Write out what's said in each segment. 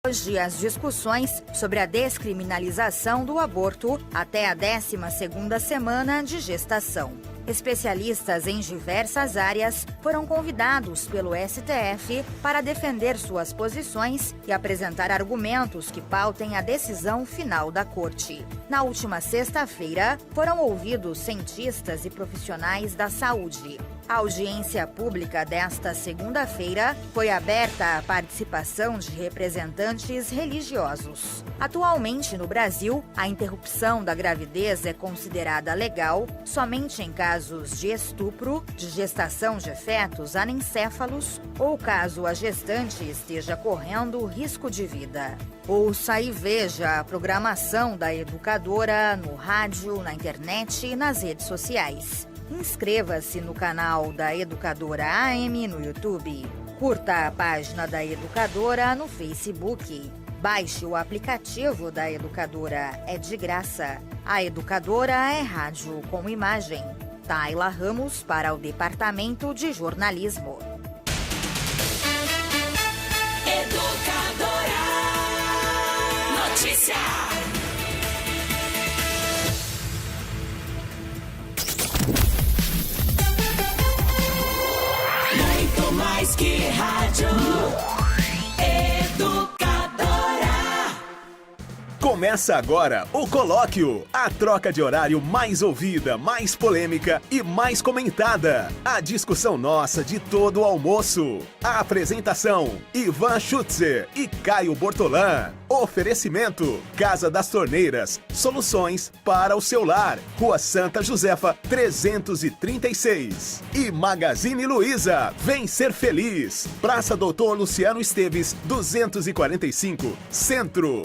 Hoje, as discussões sobre a descriminalização do aborto até a 12ª semana de gestação. Especialistas em diversas áreas foram convidados pelo STF para defender suas posições e apresentar argumentos que pautem a decisão final da Corte. Na última sexta-feira, foram ouvidos cientistas e profissionais da saúde. A audiência pública desta segunda-feira foi aberta à participação de representantes religiosos. Atualmente, no Brasil, a interrupção da gravidez é considerada legal somente em casos de estupro, de gestação de fetos anencéfalos ou caso a gestante esteja correndo risco de vida. Ouça e veja a programação da Educadora no rádio, na internet e nas redes sociais. Inscreva-se no canal da Educadora AM no YouTube. Curta a página da Educadora no Facebook. Baixe o aplicativo da Educadora, é de graça. A Educadora é rádio com imagem. Tayla Ramos para o Departamento de Jornalismo. Educadora Notícia. Muito mais que rádio. Começa agora o Colóquio, a troca de horário mais ouvida, mais polêmica e mais comentada. A discussão nossa de todo o almoço. A apresentação, Ivan Schutzer e Caio Bortolã. Oferecimento, Casa das Torneiras, soluções para o seu lar. Rua Santa Josefa, 336. E Magazine Luiza, vem ser feliz. Praça Doutor Luciano Esteves, 245, Centro.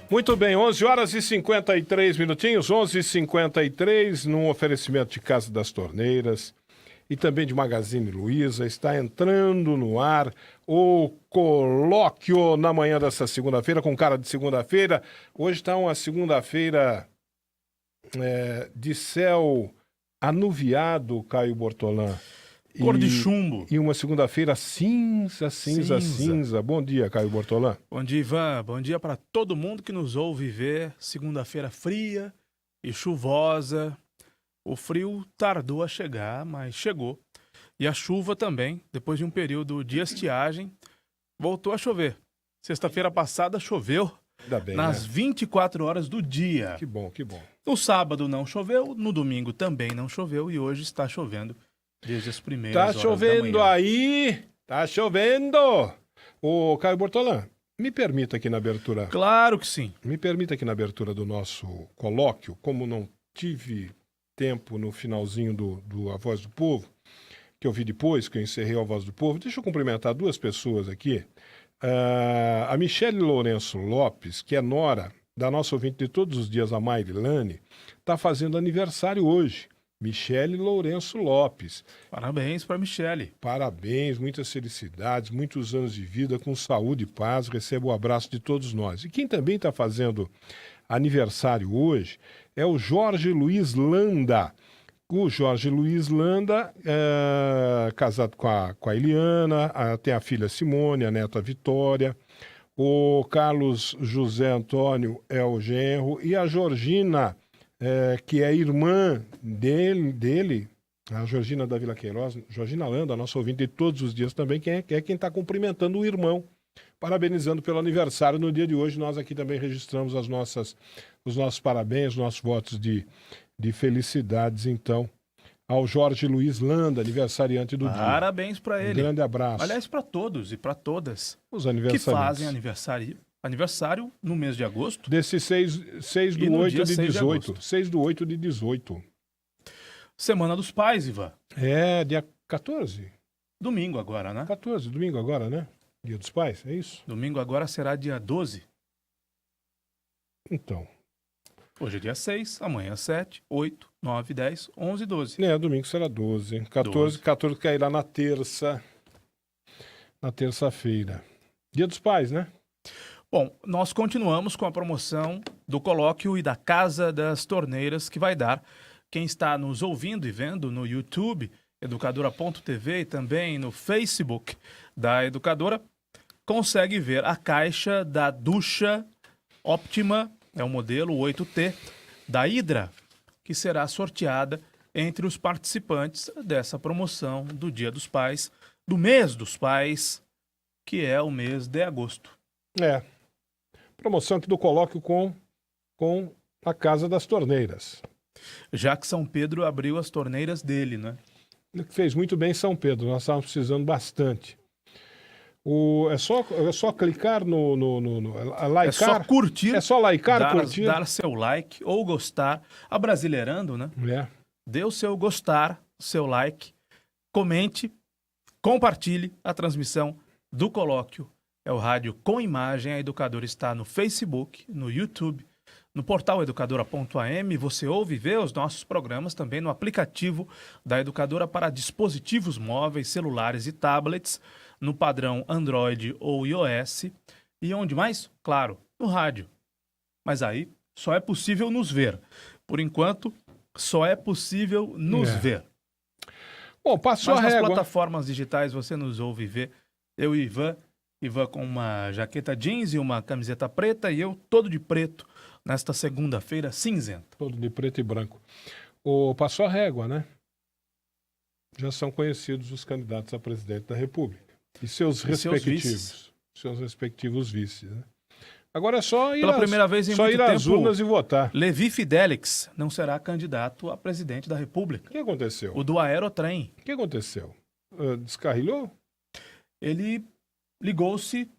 Muito bem, 11 horas e 53 minutinhos, 11h53, num oferecimento de Casa das Torneiras e também de Magazine Luiza. Está entrando no ar o Colóquio na manhã dessa segunda-feira, com cara de segunda-feira. Hoje está uma segunda-feira de céu anuviado, Caio Bortolã. Cor de chumbo. E uma segunda-feira cinza. Bom dia, Caio Bortolã. Bom dia, Ivan. Bom dia para todo mundo que nos ouve ver. Segunda-feira fria e chuvosa. O frio tardou a chegar, mas chegou. E a chuva também, depois de um período de estiagem, voltou a chover. Sexta-feira passada choveu nas 24 horas do dia. Que bom. No sábado não choveu, no domingo também não choveu e hoje está chovendo. Desde as primeiras horas da manhã. Tá chovendo aí! Tá chovendo! Ô, Caio Bortolã, me permita aqui na abertura... Claro que sim. Me permita aqui na abertura do nosso colóquio, como não tive tempo no finalzinho do A Voz do Povo, que eu vi depois, que eu encerrei a Voz do Povo, deixa eu cumprimentar duas pessoas aqui. A Michele Lourenço Lopes, que é nora da nossa ouvinte de todos os dias, a Mairilane, está fazendo aniversário hoje. Michele Lourenço Lopes. Parabéns para Michele. Parabéns, muitas felicidades, muitos anos de vida, com saúde e paz. Receba o abraço de todos nós. E quem também está fazendo aniversário hoje é o Jorge Luiz Landa. O Jorge Luiz Landa é casado com a Eliana, tem a filha Simone, a neta Vitória. O Carlos José Antônio é o genro e a Georgina... que é irmã dele, a Georgina da Vila Queiroz, Georgina Landa, nossa ouvinte de todos os dias também, que é quem está cumprimentando o irmão, parabenizando pelo aniversário no dia de hoje. Nós aqui também registramos os nossos parabéns, os nossos votos de felicidades, então, ao Jorge Luiz Landa, aniversariante do dia. Parabéns para ele. Um grande abraço. Aliás, para todos e para todas os que fazem aniversário no mês de agosto. Desse 6 do 8 de 18. 6 do 8 de 18. Semana dos Pais, Ivan. É, dia 14. Domingo agora, né? 14, domingo agora, né? Dia dos Pais, é isso? Domingo agora será dia 12. Então. Hoje é dia 6, amanhã 7, 8, 9, 10, 11, 12. Domingo será 12. 14 cairá na terça. Na terça-feira. Dia dos Pais, né? Bom, nós continuamos com a promoção do Colóquio e da Casa das Torneiras, que vai dar. Quem está nos ouvindo e vendo no YouTube educadora.tv e também no Facebook da Educadora, consegue ver a caixa da ducha Optima, é o modelo 8T, da Hydra, que será sorteada entre os participantes dessa promoção do Dia dos Pais, do mês dos pais, que é o mês de agosto. Promoção aqui do colóquio com a Casa das Torneiras. Já que São Pedro abriu as torneiras dele, né? Fez muito bem São Pedro, nós estávamos precisando bastante. É só clicar no likear. É só curtir. É só likear, curtir. Dar seu like ou gostar. Abrasileirando, né? Dê o seu gostar, seu like, comente, compartilhe a transmissão do colóquio. É o Rádio com Imagem. A Educadora está no Facebook, no YouTube, no portal educadora.am. Você ouve e vê os nossos programas também no aplicativo da Educadora para dispositivos móveis, celulares e tablets, no padrão Android ou iOS. E onde mais? Claro, no rádio. Mas aí só é possível nos ver. Por enquanto, só é possível nos ver. Bom, passou Mas a régua. nas plataformas digitais você nos ouve e vê. Eu e Ivan com uma jaqueta jeans e uma camiseta preta, e eu todo de preto nesta segunda-feira cinzenta. Todo de preto e branco. Passou a régua, né? Já são conhecidos os candidatos a presidente da República. E seus respectivos vices, né? Agora é só ir, primeira vez em muito ir às tempo, urnas e votar. Levi Fidelix não será candidato a presidente da República. O que aconteceu? O do Aerotrem. O que aconteceu? Descarrilhou? Ele ligou-se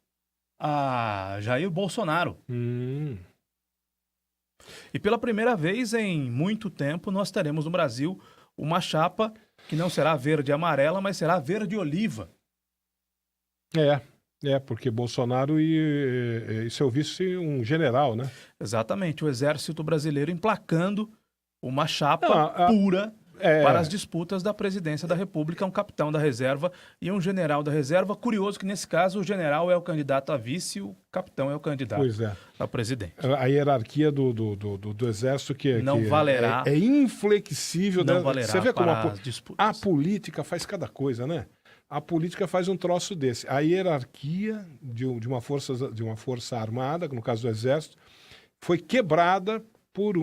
a Jair Bolsonaro. E pela primeira vez em muito tempo nós teremos no Brasil uma chapa que não será verde e amarela, mas será verde e oliva. Porque Bolsonaro e seu vice, um general, né? Exatamente, o Exército Brasileiro emplacando uma chapa pura para as disputas da presidência da República, um capitão da reserva e um general da reserva. Curioso que nesse caso o general é o candidato a vice e o capitão é o candidato a presidente. A hierarquia do Exército não valerá. É inflexível. Não valerá. Você vê como a política faz cada coisa, né? A política faz um troço desse. A hierarquia de uma força armada, no caso do Exército, foi quebrada por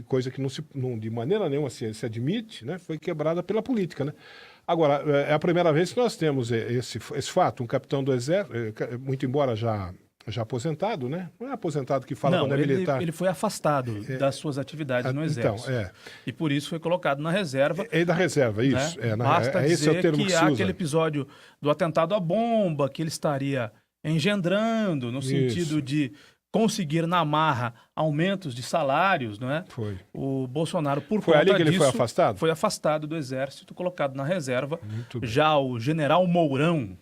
coisa que não de maneira nenhuma se admite, né? Foi quebrada pela política, né? Agora, é a primeira vez que nós temos esse fato, um capitão do Exército, muito embora já aposentado, né? Não é aposentado que fala quando é militar. Ele foi afastado das suas atividades no Exército. E por isso foi colocado na reserva. Da reserva, isso. Né? Basta esse dizer é o termo que se usa. Aquele episódio do atentado à bomba que ele estaria engendrando no sentido de conseguir na marra aumentos de salários, não é? Foi. O Bolsonaro, por foi conta ali que ele disso, foi afastado? Foi afastado do Exército, colocado na reserva. Muito bem. Já o general Mourão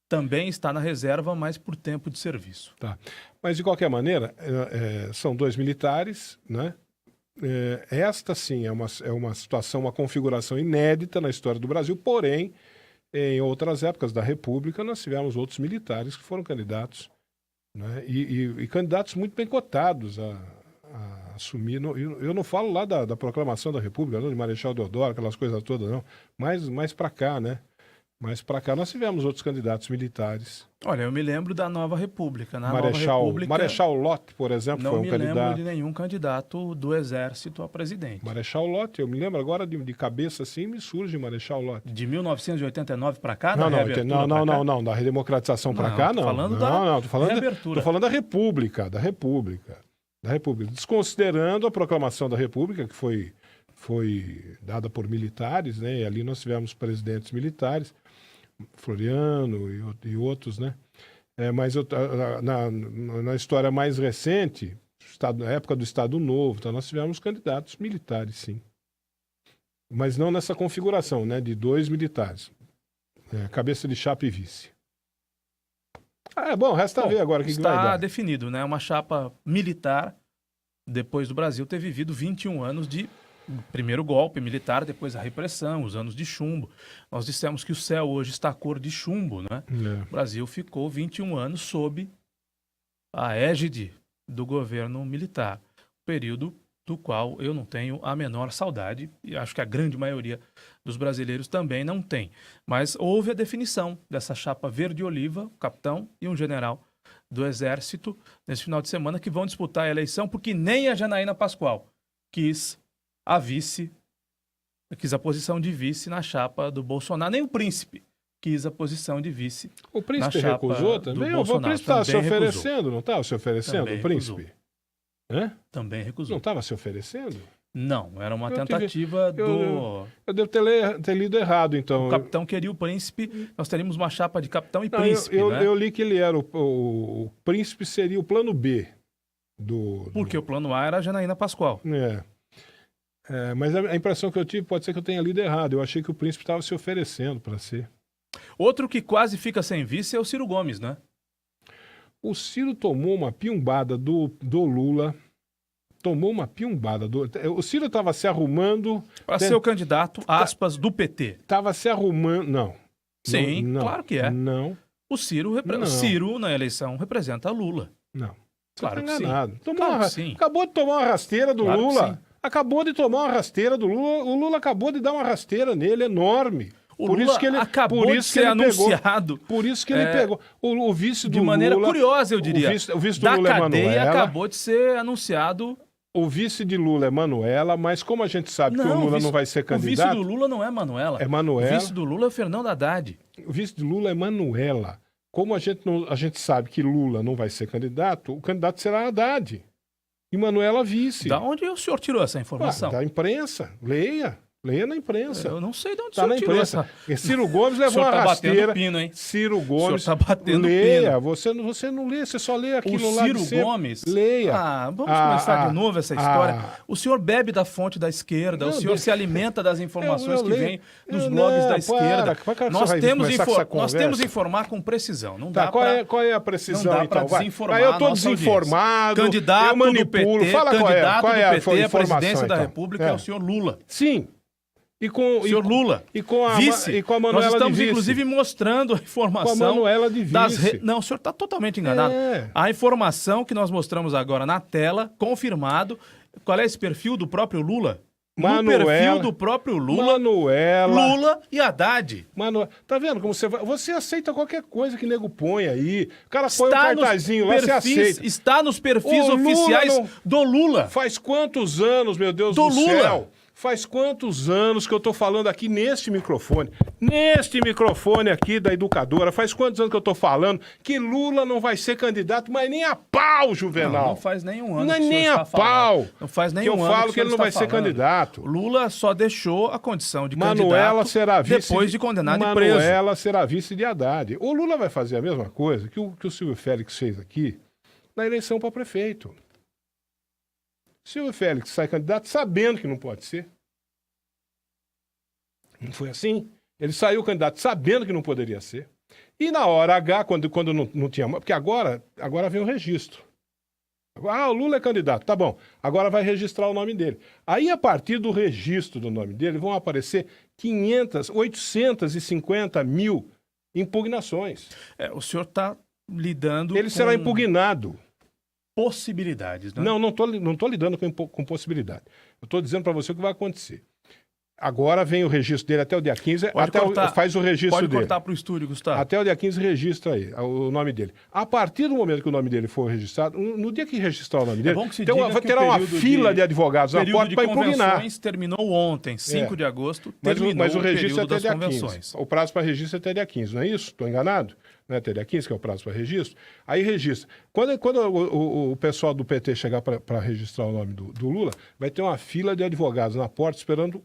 também está na reserva, mas por tempo de serviço. Tá. Mas, de qualquer maneira, são dois militares, né? Esta, sim, é uma situação, uma configuração inédita na história do Brasil, porém, em outras épocas da República, nós tivemos outros militares que foram candidatos, né? E candidatos muito bem cotados a assumir. Eu não falo lá da proclamação da República, não, de Marechal Deodoro, aquelas coisas todas, não. Mais para cá, né? Mas para cá nós tivemos outros candidatos militares. Olha, eu me lembro da Nova República. Marechal Lott, por exemplo, foi um candidato. Não me lembro de nenhum candidato do Exército a presidente. Marechal Lott, eu me lembro agora de cabeça assim, me surge Marechal Lott. De 1989 para cá? Não, da redemocratização para cá, não. Tô falando da República. Desconsiderando a proclamação da República, que foi dada por militares, né? E ali nós tivemos presidentes militares, Floriano e outros, né? Mas na história mais recente, na época do Estado Novo, então nós tivemos candidatos militares, sim. Mas não nessa configuração, né? De dois militares. Cabeça de chapa e vice. Resta ver agora o que vai dar. Está definido, né? Uma chapa militar, depois do Brasil ter vivido 21 anos de primeiro golpe militar, depois a repressão, os anos de chumbo. Nós dissemos que o céu hoje está cor de chumbo, né? O Brasil ficou 21 anos sob a égide do governo militar. Período do qual eu não tenho a menor saudade, e acho que a grande maioria dos brasileiros também não tem. Mas houve a definição dessa chapa verde-oliva, um capitão e um general do Exército, nesse final de semana, que vão disputar a eleição, porque nem a Janaína Pascoal quis a posição de vice na chapa do Bolsonaro, nem o príncipe quis a posição de vice. O príncipe na chapa recusou do também? O Bolsonaro. príncipe estava se Também oferecendo, não estava se oferecendo, Também o príncipe? Hã? Também recusou. Não estava se oferecendo? Não, era uma Eu tentativa do... Eu devo ter lido errado, então. O capitão queria o príncipe, nós teríamos uma chapa de capitão e Não, príncipe, né? eu li que ele era o príncipe seria o plano B do... Porque o plano A era a Janaína Pascoal. Mas a impressão que eu tive, pode ser que eu tenha lido errado. Eu achei que o príncipe estava se oferecendo para ser. Outro que quase fica sem vice é o Ciro Gomes, né? O Ciro tomou uma piumbada do Lula. Tomou uma piumbada. O Ciro estava se arrumando... Para ser o candidato, aspas, do PT. Estava se arrumando... Não. Sim, Não, claro que é. Não. O Ciro, Não. o Ciro, na eleição, representa Lula. Não. Claro Tá que enganado. sim. Claro que sim. Acabou de tomar uma rasteira do Claro que Lula. sim. Acabou de tomar uma rasteira do Lula. O Lula acabou de dar uma rasteira nele enorme. O Lula acabou de ser anunciado. Por isso que ele pegou. O vice do de maneira Lula, curiosa, eu diria. O vice do da Lula cadeia é Manuela. acabou de ser anunciado. O vice de Lula é Manuela, mas como a gente sabe que o Lula não vai ser candidato... O vice do Lula não é Manuela. É Manuela. O vice do Lula é Fernando Haddad. O vice de Lula é Manuela. Como a gente sabe que Lula não vai ser candidato, o candidato será Haddad. E Manuela vice. Da onde o senhor tirou essa informação? Da imprensa. Leia na imprensa. Eu não sei de onde o Tá senhor na tirou imprensa. essa... Ciro Gomes levou uma batendo rasteira. pino, hein? Ciro Gomes. O senhor tá batendo leia. pino. Você não lê, você só lê aquilo O lá Ciro de sempre. Gomes... Leia. Vamos começar de novo essa história. O senhor bebe da fonte da esquerda, o senhor se alimenta das informações que vêm dos blogs da esquerda. Nós temos informar com precisão. Não dá qual é a precisão, não dá então? desinformar Eu tô a nossa desinformado, candidato eu manipulo. PT, Fala candidato qual é do PT a à presidência informação, da então. República é o senhor Lula. Sim. O senhor Lula, e com a vice. E com a Manuela nós estamos, de vice. inclusive, mostrando a informação... Com a Manuela de vice. Não, o senhor está totalmente enganado. A informação que nós mostramos agora na tela, confirmado. Qual é esse perfil do próprio Lula? No perfil do próprio Lula, Lula e Haddad. Tá vendo como você aceita qualquer coisa que nego põe aí. O cara põe um cartazinho lá, você aceita. Está nos perfis oficiais do Lula. Faz quantos anos, meu Deus do céu? Faz quantos anos que eu tô falando aqui neste microfone? Neste microfone aqui da Educadora, faz quantos anos que eu tô falando que Lula não vai ser candidato, mas nem a pau, Juvenal. Não faz nenhum ano. Não é nem a pau. Não faz nenhum ano que eu falo que ele não vai ser candidato. Lula só deixou a condição de Manuela candidato será vice depois de condenado e preso. Manuela será vice de Haddad. O Lula vai fazer a mesma coisa que o Silvio Félix fez aqui na eleição para prefeito. Silvio Félix sai candidato sabendo que não pode ser. Não foi assim? Ele saiu candidato sabendo que não poderia ser. E na hora H, quando não tinha... Porque agora vem o registro. O Lula é candidato, tá bom. Agora vai registrar o nome dele. Aí, a partir do registro do nome dele, vão aparecer 850 mil impugnações. O senhor está lidando Ele será impugnado. Possibilidades, né? Não tô lidando com possibilidade. Eu estou dizendo para você o que vai acontecer. Agora vem o registro dele até o dia 15, faz o registro dele. Pode cortar para o estúdio, Gustavo. Até o dia 15 registra aí o nome dele. A partir do momento que o nome dele for registrado, no dia que registrar o nome dele, terá uma fila de advogados na porta para impugnar. Terminou ontem, 5 de agosto, mas o registro é até dia 15. O prazo para registro é até dia 15, não é isso? Estou enganado? Não é até dia 15 que é o prazo para registro? Aí registra. Quando o pessoal do PT chegar para registrar o nome do Lula, vai ter uma fila de advogados na porta esperando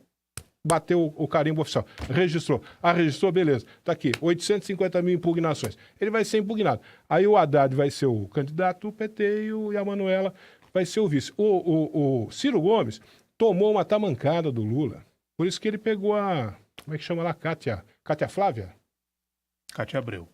bateu o carimbo oficial. Registrou. Registrou, beleza. Tá aqui, 850 mil impugnações. Ele vai ser impugnado. Aí o Haddad vai ser o candidato, o PT e a Manuela vai ser o vice. O Ciro Gomes tomou uma tamancada do Lula. Por isso que ele pegou como é que chama lá? Cátia Flávia? Cátia Abreu.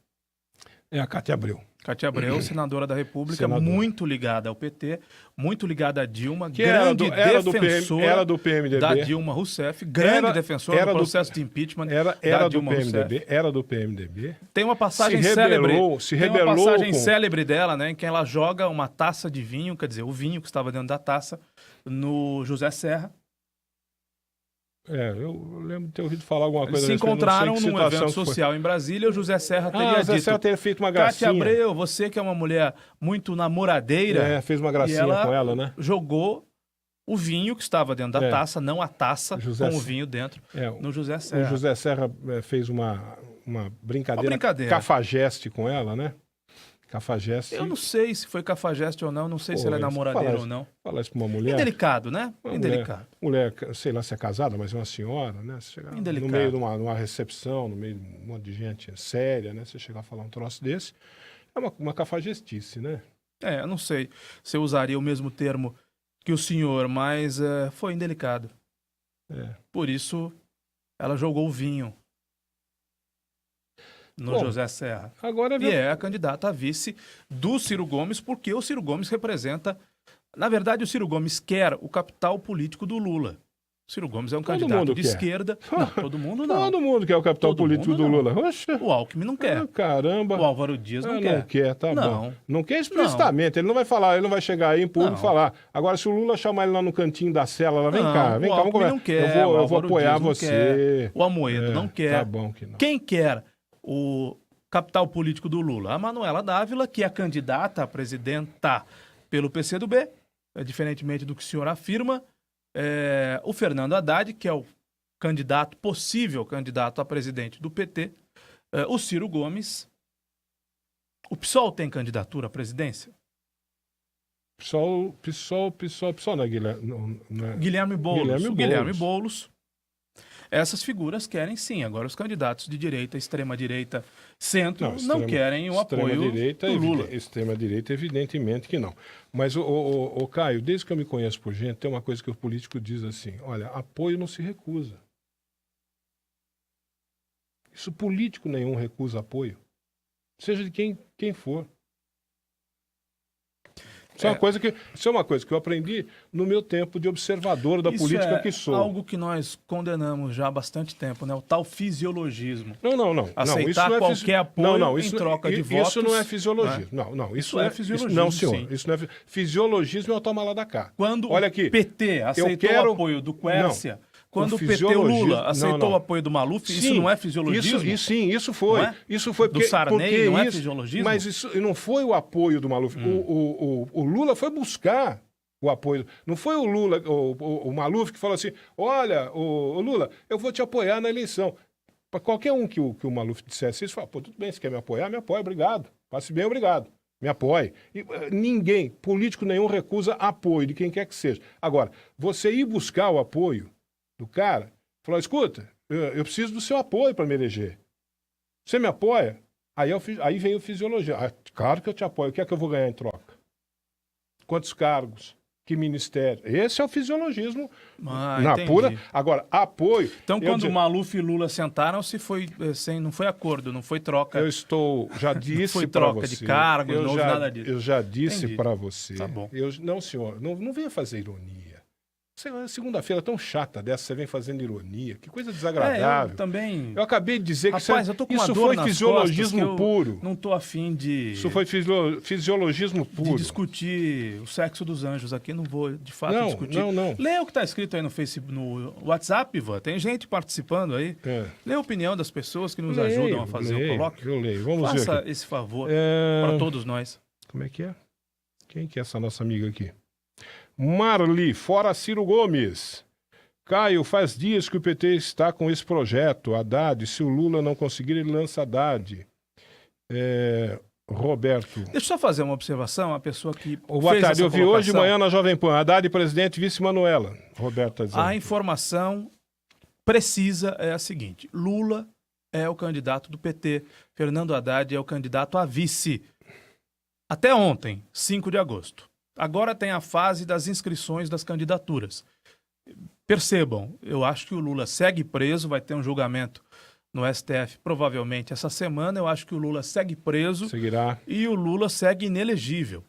A Cátia Abreu. Cátia Abreu, senadora da República, Senadora. muito ligada ao PT, muito ligada a Dilma, Que grande era defensora do PMDB. da Dilma Rousseff, grande defensora do processo de impeachment Era da do Dilma PMDB, Rousseff. era do PMDB. Tem uma passagem Se rebelou com- célebre dela, né, em que ela joga uma taça de vinho, quer dizer, o vinho que estava dentro da taça, no José Serra. Eu lembro de ter ouvido falar alguma Eles coisa se a respeito, não sei encontraram que num situação evento que foi. social em Brasília e o José Serra teria José dito: Serra teria feito uma Cátia gracinha. Abreu, você que é uma mulher muito namoradeira, Fez uma gracinha e com ela, né? jogou o vinho que estava dentro da É. taça, não a taça José com o Serra. vinho dentro, no José O Serra. José Serra fez uma brincadeira, Uma brincadeira. cafajeste com ela, né? Cafajeste. Eu não sei se foi cafajeste ou não sei se ela é Pô, namoradeira falar ou não. Falar isso pra uma mulher. Indelicado, né? Uma Indelicado. Mulher, sei lá se é casada, mas é uma senhora, né? Você chegar no Indelicado. meio de uma recepção, no meio de um monte de gente séria, né? Você chegar a falar um troço desse, é uma cafajestice, né? Eu não sei se eu usaria o mesmo termo que o senhor, mas foi indelicado. Por isso, ela jogou o vinho no Bom, José Serra. Agora E é a candidata a vice do Ciro Gomes, porque o Ciro Gomes representa... Na verdade, o Ciro Gomes quer o capital político do Lula. O Ciro Gomes é um Todo candidato mundo de quer. esquerda. Não, todo mundo não. Todo mundo quer o capital Todo político mundo do não. Lula. Oxe, O Alckmin não quer. caramba. O Álvaro Dias não quer. Não quer, tá Não. bom. Não quer explicitamente, ele não vai falar, ele não vai chegar aí em público e Não. falar. Agora, se o Lula chamar ele lá no cantinho da cela, lá, vem Não, cá, o vamos Alckmin conversar. não quer, eu vou o Álvaro apoiar Dias não você. quer, o Amoedo não quer. Tá bom que não. Quem quer o capital político do Lula? A Manuela Dávila, que é candidata a presidenta pelo PCdoB, diferentemente do que o senhor afirma. O Fernando Haddad, que é o possível candidato a presidente do PT. O Ciro Gomes. O PSOL tem candidatura à presidência? PSOL não é Guilherme. Não é... Guilherme Boulos. Guilherme Guilherme Boulos. Essas figuras querem sim. Agora, os candidatos de direita, extrema-direita, centro, não querem o apoio do Lula. Extrema-direita, evidentemente que não. Mas, o Caio, desde que eu me conheço por gente, tem uma coisa que o político diz assim, olha, apoio não se recusa. Isso político nenhum recusa apoio. Seja de quem for. Isso é uma coisa que eu aprendi no meu tempo de observador da Isso política que sou. Algo que nós condenamos já há bastante tempo, né? O tal fisiologismo. Não. Aceitar não, qualquer apoio isso em troca de votos. Isso não é fisiologismo. Né? Não, Isso é fisiologismo, não, senhor. sim. Isso não é fisiologismo é o toma lá da cá. Quando Olha o aqui, PT aceitou o apoio do Quércia, quando o PT, o Lula, aceitou o apoio do Maluf, isso não é fisiologismo? Isso foi. Não é? Isso foi Do Sarney, não é isso, fisiologismo? Mas isso não foi o apoio do Maluf. O Lula foi buscar o apoio. Não foi o Lula, o Maluf que falou assim, olha, o Lula, eu vou te apoiar na eleição. Para qualquer um que o Maluf dissesse isso, fala, pô, tudo bem, você quer me apoiar? Me apoia, obrigado. Passe bem, obrigado. Me apoie. Ninguém, político nenhum, recusa apoio de quem quer que seja. Agora, você ir buscar o apoio do cara, falar, escuta, eu preciso do seu apoio para me eleger. Você me apoia? Aí vem o fisiologia. Claro que eu te apoio. O que é que eu vou ganhar em troca? Quantos cargos? Que ministério?Esse é o fisiologismo na entendi. pura. Agora, apoio. Então, quando o Maluf e Lula sentaram, não foi acordo, não foi troca. Já disse foi para troca você. de cargos, não houve nada disso. Eu já disse para você. Tá bom. Não, senhor, não venha fazer ironia. Segunda-feira tão chata dessa, você vem fazendo ironia. Que coisa desagradável. Eu também. Eu acabei de dizer Rapaz, que eu tô com uma isso dor foi nas fisiologismo costas que eu puro. Não tô afim de. Isso foi fisiologismo puro. De discutir o sexo dos anjos aqui, não vou de fato discutir. Não. Lê o que está escrito aí no Facebook, no WhatsApp, Ivan. Tem gente participando aí. Lê a opinião das pessoas que nos ajudam a fazer o colóquio. Eu leio. Vamos ver. Faça esse favor para todos nós. Como é que é? Quem que é essa nossa amiga aqui? Marli, fora Ciro Gomes. Caio, faz dias que o PT está com esse projeto. Haddad, se o Lula não conseguir, ele lança Haddad. Roberto. Deixa eu só fazer uma observação, a pessoa que Boa fez tarde, essa eu vi hoje de colocação. manhã na Jovem Pan. Haddad, presidente, vice Manuela. Roberto está dizendo. A informação precisa é a seguinte: Lula é o candidato do PT, Fernando Haddad é o candidato a vice. Até ontem, 5 de agosto. Agora tem a fase das inscrições das candidaturas. Percebam, eu acho que o Lula segue preso, vai ter um julgamento no STF, provavelmente essa semana. Eu acho que o Lula segue preso. Seguirá. E o Lula segue inelegível.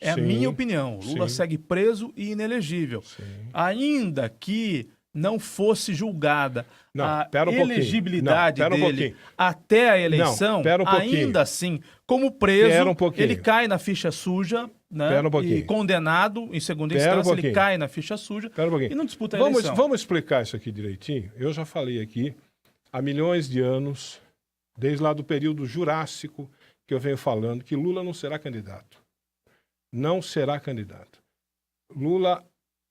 É a minha opinião. O Lula segue preso e inelegível. Ainda que não fosse julgada a elegibilidade dele até a eleição, ainda assim, como preso, ele cai na ficha suja, né? E condenado em segunda instância, ele cai na ficha suja e não disputa a eleição. Vamos explicar isso aqui direitinho? Eu já falei aqui há milhões de anos, desde lá do período Jurássico, que eu venho falando, que Lula não será candidato. Não será candidato. Lula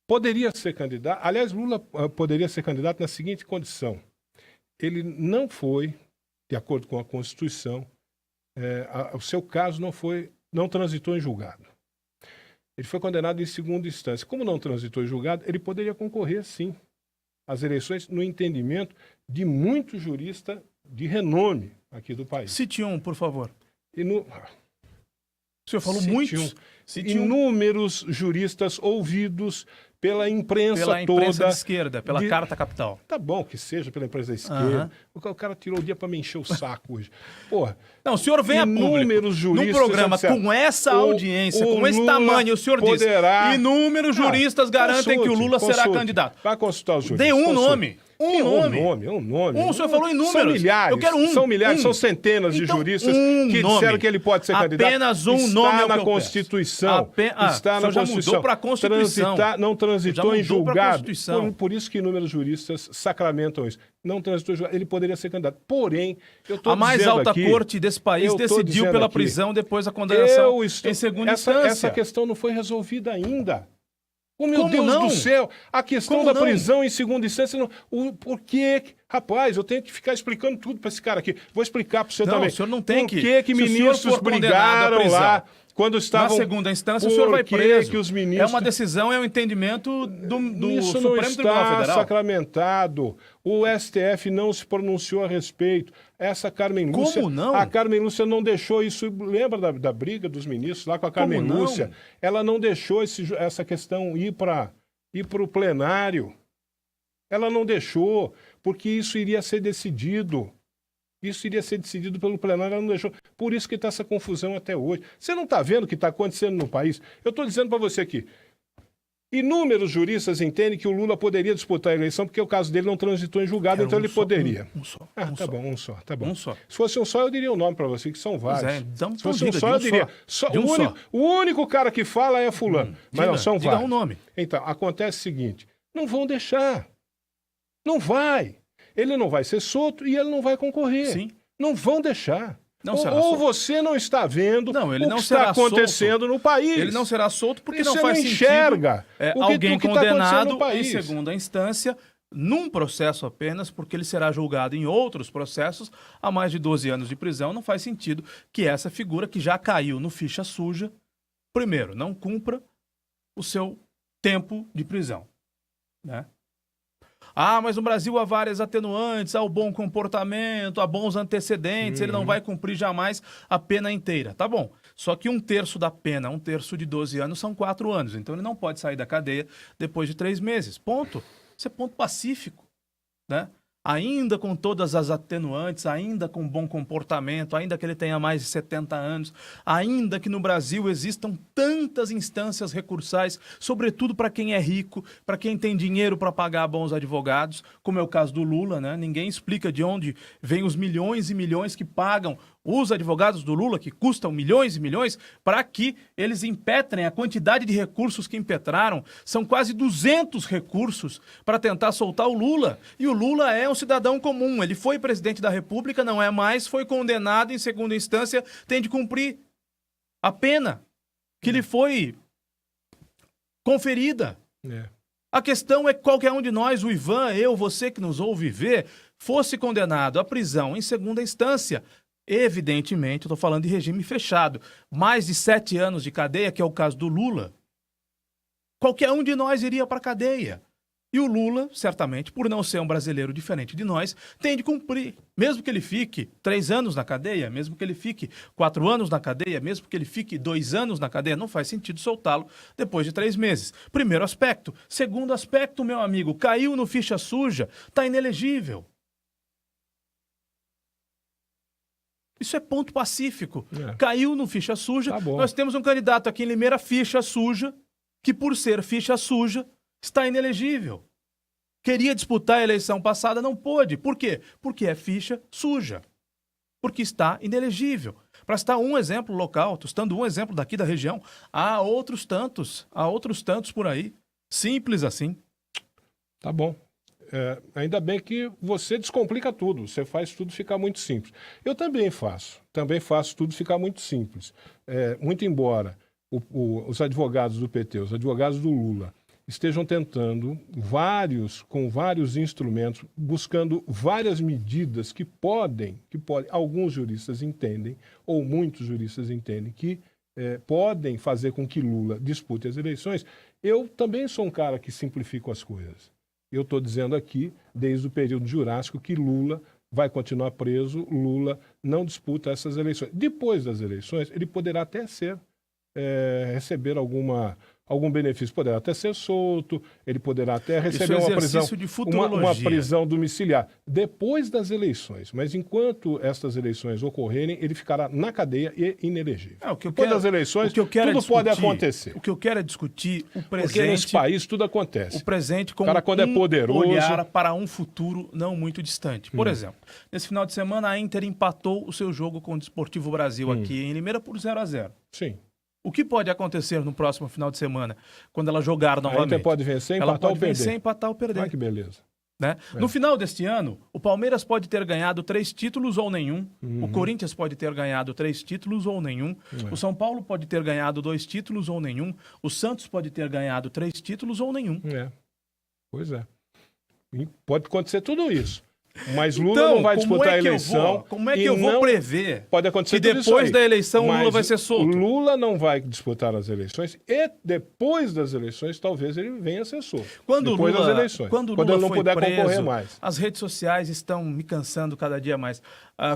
poderia ser candidato. Aliás, Lula poderia ser candidato na seguinte condição. Ele não foi, de acordo com a Constituição, o seu caso não transitou em julgado. Ele foi condenado em segunda instância. Como não transitou em julgado, ele poderia concorrer, sim, às eleições, no entendimento de muitos juristas de renome aqui do país. Cite um, por favor. O senhor falou muitos. Inúmeros juristas ouvidos pela imprensa toda. Pela imprensa de esquerda, pela Carta Capital. Tá bom que seja pela imprensa da esquerda. O cara tirou o dia para me encher o saco hoje. Porra. Não, o senhor vem a público num programa com essa audiência, com esse tamanho, o senhor diz, inúmeros juristas garantem que o Lula será candidato. Vai consultar os juristas. Dê um nome. Um nome. O senhor falou em números. São milhares. Eu quero um. São milhares, são centenas de juristas que disseram que ele pode ser candidato. Apenas um nome está na Constituição. Está na Constituição. Já mudou para a Constituição. Não transitou em julgado. Por isso que inúmeros juristas sacramentam isso. Não transitou em julgado. Ele poderia ser candidato. Porém, eu estou dizendo aqui... A mais alta corte desse país decidiu pela prisão depois da condenação em segunda instância. Essa questão não foi resolvida ainda. Oh, meu Deus do céu, a questão da prisão em segunda instância, por que... Rapaz, eu tenho que ficar explicando tudo para esse cara aqui. Vou explicar para você também. O senhor não tem que... Por que ministros brigaram lá quando estavam... Na segunda instância, o senhor vai preso. Que os ministros... É uma decisão, é um entendimento do Isso Supremo não Tribunal está Federal. sacramentado. O STF não se pronunciou a respeito. Essa Carmen Lúcia... Como não? A Carmen Lúcia não deixou isso... Lembra da briga dos ministros lá com a Carmen Lúcia? Ela não deixou essa questão ir para o plenário. Ela não deixou, porque isso iria ser decidido. Isso iria ser decidido pelo plenário, ela não deixou. Por isso que está essa confusão até hoje. Você não está vendo o que está acontecendo no país? Eu estou dizendo para você aqui. Inúmeros juristas entendem que o Lula poderia disputar a eleição porque o caso dele não transitou em julgado, então ele poderia. Um só. Tá bom, um só. Tá bom. Um só. Se fosse um só, eu diria o nome para você, que são vários. Então, se fosse um só, eu diria. O único cara que fala é fulano. Mas não, são vários. Diga um nome. Então, acontece o seguinte. Não vão deixar. Não vai. Ele não vai ser solto e ele não vai concorrer. Sim. Não vão deixar. Ou você não está vendo o que está acontecendo no país. Ele não será solto porque não faz enxerga sentido alguém condenado em segunda instância num processo apenas, porque ele será julgado em outros processos há mais de 12 anos de prisão. Não faz sentido que essa figura que já caiu no ficha suja, primeiro, não cumpra o seu tempo de prisão, né? Mas no Brasil há várias atenuantes, há o bom comportamento, há bons antecedentes, ele não vai cumprir jamais a pena inteira. Tá bom, só que 1/3 da pena, 1/3 de 12 anos são 4 anos, então ele não pode sair da cadeia depois de 3 meses. Ponto. Isso é ponto pacífico, né? Ainda com todas as atenuantes, ainda com bom comportamento, ainda que ele tenha mais de 70 anos, ainda que no Brasil existam tantas instâncias recursais, sobretudo para quem é rico, para quem tem dinheiro para pagar bons advogados, como é o caso do Lula, né? Ninguém explica de onde vêm os milhões e milhões que pagam os advogados do Lula, que custam milhões e milhões, para que eles impetrem a quantidade de recursos que impetraram. São quase 200 recursos para tentar soltar o Lula. E o Lula é um cidadão comum. Ele foi presidente da República, não é mais, foi condenado em segunda instância, tem de cumprir a pena que lhe foi conferida. A questão é que qualquer um de nós, o Ivan, eu, você que nos ouve ver, fosse condenado à prisão em segunda instância. Evidentemente, eu estou falando de regime fechado. Mais de 7 anos de cadeia, que é o caso do Lula. Qualquer um de nós iria para a cadeia. E o Lula, certamente, por não ser um brasileiro diferente de nós, tem de cumprir. Mesmo que ele fique 3 anos na cadeia, mesmo que ele fique 4 anos na cadeia, mesmo que ele fique 2 anos na cadeia, não faz sentido soltá-lo depois de 3 meses. Primeiro aspecto. Segundo aspecto, meu amigo, caiu no ficha suja, está inelegível. Isso é ponto pacífico. É. Caiu no ficha suja. Tá bom. Nós temos um candidato aqui em Limeira, ficha suja, que por ser ficha suja, está inelegível. Queria disputar a eleição passada, não pôde. Por quê? Porque é ficha suja. Porque está inelegível. Para citar um exemplo local, estou citando um exemplo daqui da região, há outros tantos por aí. Simples assim. Tá bom. Ainda bem que você descomplica tudo, você faz tudo ficar muito simples. Eu também faço tudo ficar muito simples. Muito embora os advogados do PT, os advogados do Lula, estejam tentando com vários instrumentos, buscando várias medidas que podem, alguns juristas entendem, ou muitos juristas entendem, que podem fazer com que Lula dispute as eleições. Eu também sou um cara que simplifica as coisas. Eu estou dizendo aqui, desde o período jurássico, que Lula vai continuar preso, Lula não disputa essas eleições. Depois das eleições, ele poderá até receber algum benefício, poderá até ser solto, ele poderá até receber uma prisão domiciliar depois das eleições. Mas enquanto estas eleições ocorrerem, ele ficará na cadeia e inelegível. Depois das eleições, tudo pode acontecer. O que eu quero é discutir o presente. Porque nesse país tudo acontece. O presente com quando é poderoso, olhar para um futuro não muito distante. Por exemplo, nesse final de semana a Inter empatou o seu jogo com o Desportivo Brasil aqui em Limeira por 0-0. Sim. O que pode acontecer no próximo final de semana, quando ela jogar novamente? A Inter pode vencer, empatar ou perder. Ela pode vencer, empatar ou perder. Ah, que beleza. Né? No final deste ano, o Palmeiras pode ter ganhado 3 títulos ou nenhum. O Corinthians pode ter ganhado 3 títulos ou nenhum. O São Paulo pode ter ganhado 2 títulos ou nenhum. O Santos pode ter ganhado 3 títulos ou nenhum. Pois é. E pode acontecer tudo isso. Mas Lula não vai disputar a eleição. Como é que eu vou prever pode acontecer que depois da eleição Mas Lula vai ser solto? Lula não vai disputar as eleições e depois das eleições talvez ele venha a ser solto. Depois das eleições. Quando ele não foi puder preso, concorrer mais. As redes sociais estão me cansando cada dia mais.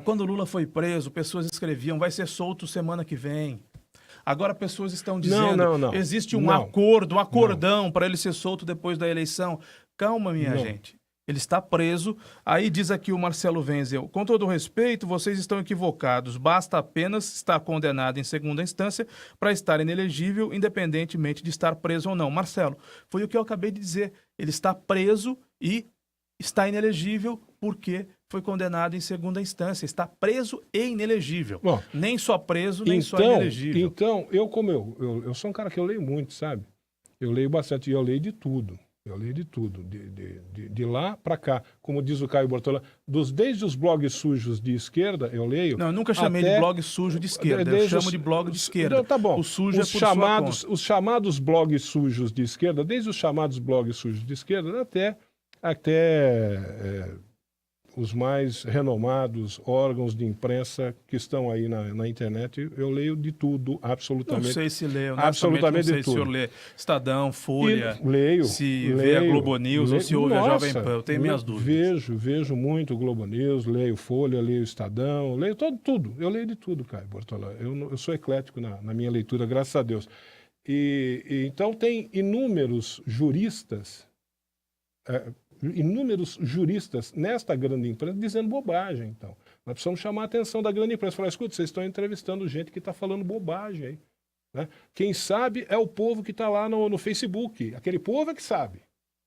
Quando Lula foi preso, pessoas escreviam, vai ser solto semana que vem. Agora pessoas estão dizendo, não. Existe um acordo, um acordão para ele ser solto depois da eleição. Calma, minha gente. Ele está preso. Aí diz aqui o Marcelo Wenzel, com todo respeito, vocês estão equivocados. Basta apenas estar condenado em segunda instância para estar inelegível, independentemente de estar preso ou não. Marcelo, foi o que eu acabei de dizer. Ele está preso e está inelegível porque foi condenado em segunda instância. Está preso e inelegível. Bom, nem só preso, nem só inelegível. Então, eu sou um cara que eu leio muito, sabe? Eu leio bastante e eu leio de tudo. De lá para cá, como diz o Caio Bortolã, desde os blogs sujos de esquerda, eu leio... Não, eu nunca chamei de blog sujo de esquerda, eu chamo de blog de esquerda. Tá bom. O sujo é por sua conta. Os chamados blogs sujos de esquerda, desde os chamados blogs sujos de esquerda até os mais renomados órgãos de imprensa que estão aí na internet, eu leio de tudo, absolutamente. Não sei se leio, absolutamente não sei de tudo. Se o senhor lê Estadão, Folha, leio, vê a Globo News ou se ouve a Jovem Pan, eu tenho minhas dúvidas. Vejo muito Globo News, leio Folha, leio Estadão, leio tudo. Eu leio de tudo, Caio Bortolã. Eu sou eclético na minha leitura, graças a Deus. Então tem inúmeros juristas nesta grande imprensa dizendo bobagem. Então, nós precisamos chamar a atenção da grande imprensa. Falar, escuta, vocês estão entrevistando gente que está falando bobagem aí. Né? Quem sabe é o povo que está lá no Facebook. Aquele povo é que sabe.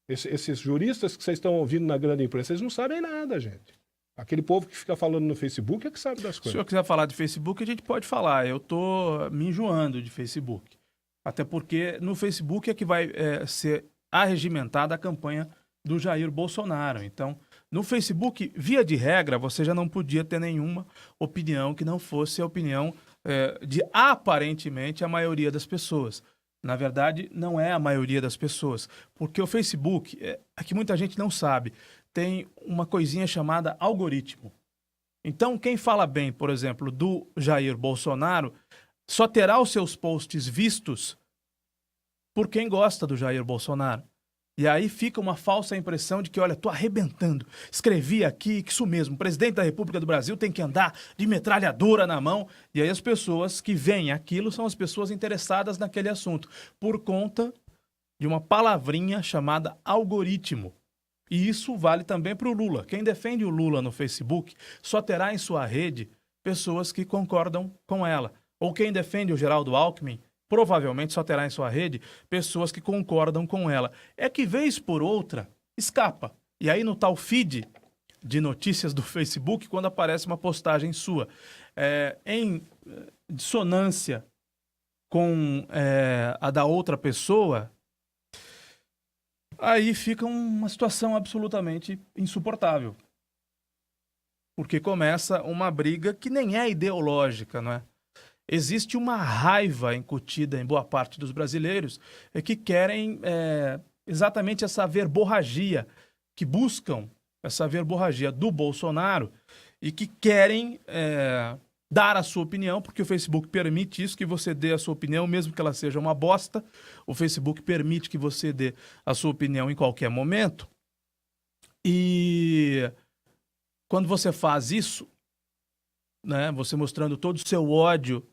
Esses juristas que vocês estão ouvindo na grande imprensa, eles não sabem nada, gente. Aquele povo que fica falando no Facebook é que sabe das coisas. Se o senhor quiser falar de Facebook, a gente pode falar. Eu estou me enjoando de Facebook. Até porque no Facebook é que vai ser arregimentada a campanha do Jair Bolsonaro. Então, no Facebook, via de regra, você já não podia ter nenhuma opinião que não fosse a opinião de aparentemente a maioria das pessoas. Na verdade, não é a maioria das pessoas, porque o Facebook, que muita gente não sabe, tem uma coisinha chamada algoritmo. Então, quem fala bem, por exemplo, do Jair Bolsonaro, só terá os seus posts vistos por quem gosta do Jair Bolsonaro. E aí fica uma falsa impressão de que, olha, tô arrebentando. Escrevi aqui que isso mesmo, o presidente da República do Brasil tem que andar de metralhadora na mão. E aí as pessoas que veem aquilo são as pessoas interessadas naquele assunto, por conta de uma palavrinha chamada algoritmo. E isso vale também para o Lula. Quem defende o Lula no Facebook só terá em sua rede pessoas que concordam com ela. Ou quem defende o Geraldo Alckmin, provavelmente só terá em sua rede pessoas que concordam com ela. É que, vez por outra, escapa. E aí, no tal feed de notícias do Facebook, quando aparece uma postagem sua, em dissonância com a da outra pessoa, aí fica uma situação absolutamente insuportável. Porque começa uma briga que nem é ideológica, não é? Existe uma raiva incutida em boa parte dos brasileiros que querem exatamente essa verborragia, que buscam essa verborragia do Bolsonaro e que querem dar a sua opinião, porque o Facebook permite isso, que você dê a sua opinião, mesmo que ela seja uma bosta. O Facebook permite que você dê a sua opinião em qualquer momento. E quando você faz isso, né, você mostrando todo o seu ódio,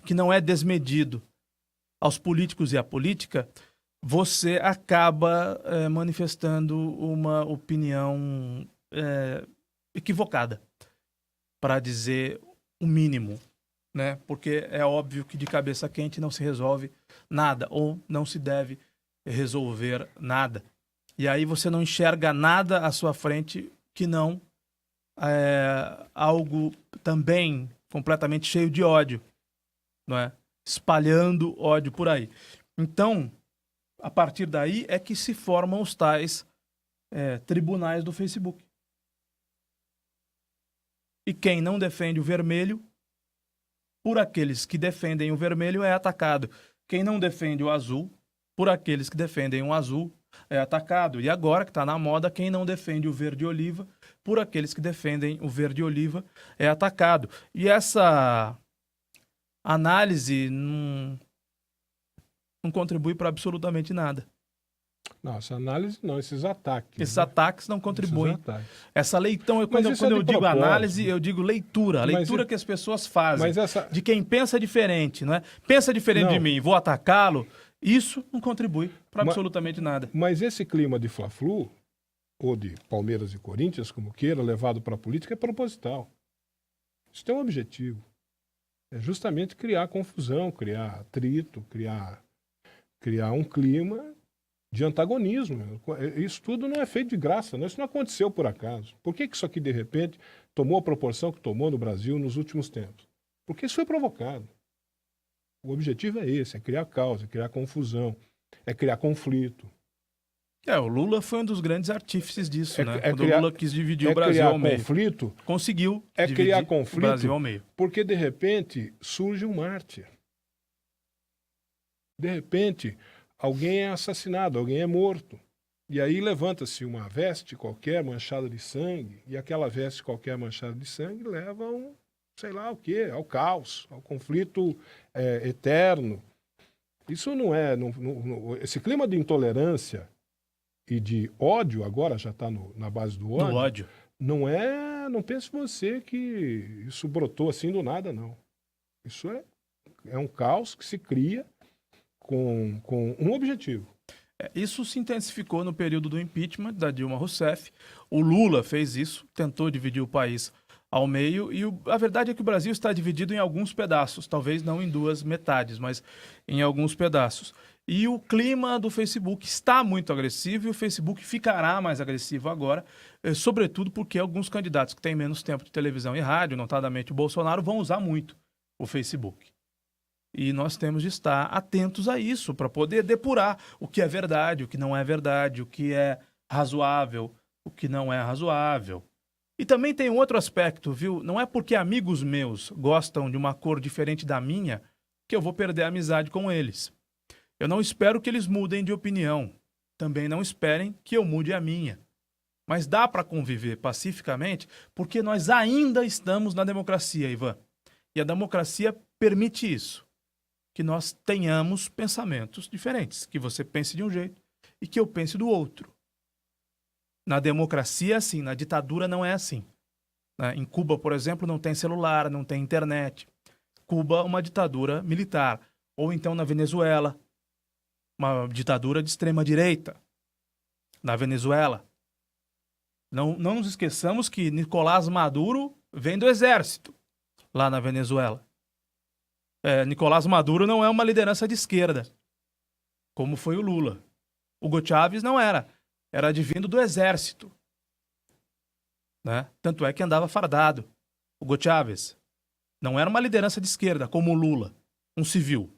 que não é desmedido, aos políticos e à política, você acaba manifestando uma opinião equivocada, para dizer o mínimo, né? Porque é óbvio que de cabeça quente não se resolve nada, ou não se deve resolver nada. E aí você não enxerga nada à sua frente que não algo também completamente cheio de ódio, não é? Espalhando ódio por aí. Então, a partir daí é que se formam os tais tribunais do Facebook. E quem não defende o vermelho, por aqueles que defendem o vermelho, é atacado. Quem não defende o azul, por aqueles que defendem o azul, é atacado. E agora, que está na moda, quem não defende o verde-oliva, por aqueles que defendem o verde-oliva, é atacado. E essa análise não contribui para absolutamente nada. Não, essa análise não, esses ataques. Esses né? ataques não contribuem. Esses ataques. Essa leitura, quando eu digo análise, eu digo leitura. A leitura que as pessoas fazem. De quem pensa diferente, não é? Pensa diferente de mim, vou atacá-lo. Isso não contribui para absolutamente nada. Mas esse clima de Fla-Flu, ou de Palmeiras e Corinthians, como queira, levado para a política, é proposital. Isso tem um objetivo. É justamente criar confusão, criar atrito, criar um clima de antagonismo. Isso tudo não é feito de graça, né? Isso não aconteceu por acaso. Por que isso aqui, de repente, tomou a proporção que tomou no Brasil nos últimos tempos? Porque isso foi provocado. O objetivo é esse, é criar causa, é criar confusão, é criar conflito. O Lula foi um dos grandes artífices disso, né? Quando o Lula quis dividir o Brasil ao meio. Conflito, conseguiu criar conflito, o Brasil ao meio. Porque, de repente, surge um mártir. De repente, alguém é assassinado, alguém é morto. E aí levanta-se uma veste qualquer manchada de sangue, e aquela veste qualquer manchada de sangue leva a um, sei lá o quê, ao caos, ao conflito eterno. Isso não é... esse clima de intolerância e de ódio, agora já está na base do ódio. No ódio. Não pense você que isso brotou assim do nada, não. Isso é um caos que se cria com um objetivo. Isso se intensificou no período do impeachment da Dilma Rousseff. O Lula fez isso, tentou dividir o país ao meio, e a verdade é que o Brasil está dividido em alguns pedaços, talvez não em duas metades, mas em alguns pedaços. E o clima do Facebook está muito agressivo, e o Facebook ficará mais agressivo agora, sobretudo porque alguns candidatos que têm menos tempo de televisão e rádio, notadamente o Bolsonaro, vão usar muito o Facebook. E nós temos de estar atentos a isso, para poder depurar o que é verdade, o que não é verdade, o que é razoável, o que não é razoável. E também tem um outro aspecto, viu? Não é porque amigos meus gostam de uma cor diferente da minha que eu vou perder a amizade com eles. Eu não espero que eles mudem de opinião. Também não esperem que eu mude a minha. Mas dá para conviver pacificamente porque nós ainda estamos na democracia, Ivan. E a democracia permite isso. Que nós tenhamos pensamentos diferentes. Que você pense de um jeito e que eu pense do outro. Na democracia é assim, na ditadura não é assim. Em Cuba, por exemplo, não tem celular, não tem internet. Cuba é uma ditadura militar. Ou então na Venezuela, uma ditadura de extrema-direita. Na Venezuela. Não nos esqueçamos que Nicolás Maduro vem do exército lá na Venezuela. Nicolás Maduro não é uma liderança de esquerda, como foi o Lula. Hugo Chávez não era advindo do exército, né? Tanto é que andava fardado. Hugo Chávez não era uma liderança de esquerda, como o Lula, um civil.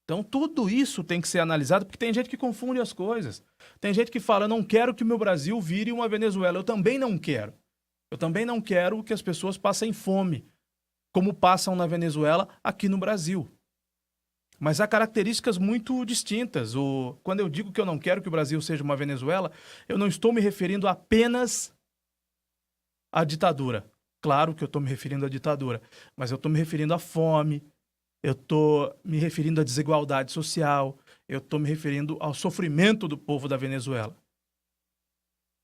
Então tudo isso tem que ser analisado, porque tem gente que confunde as coisas. Tem gente que fala, não quero que o meu Brasil vire uma Venezuela. Eu também não quero. Eu também não quero que as pessoas passem fome, como passam na Venezuela, aqui no Brasil. Mas há características muito distintas. Quando eu digo que eu não quero que o Brasil seja uma Venezuela, eu não estou me referindo apenas à ditadura. Claro que eu estou me referindo à ditadura, mas eu estou me referindo à fome, eu estou me referindo à desigualdade social, eu estou me referindo ao sofrimento do povo da Venezuela.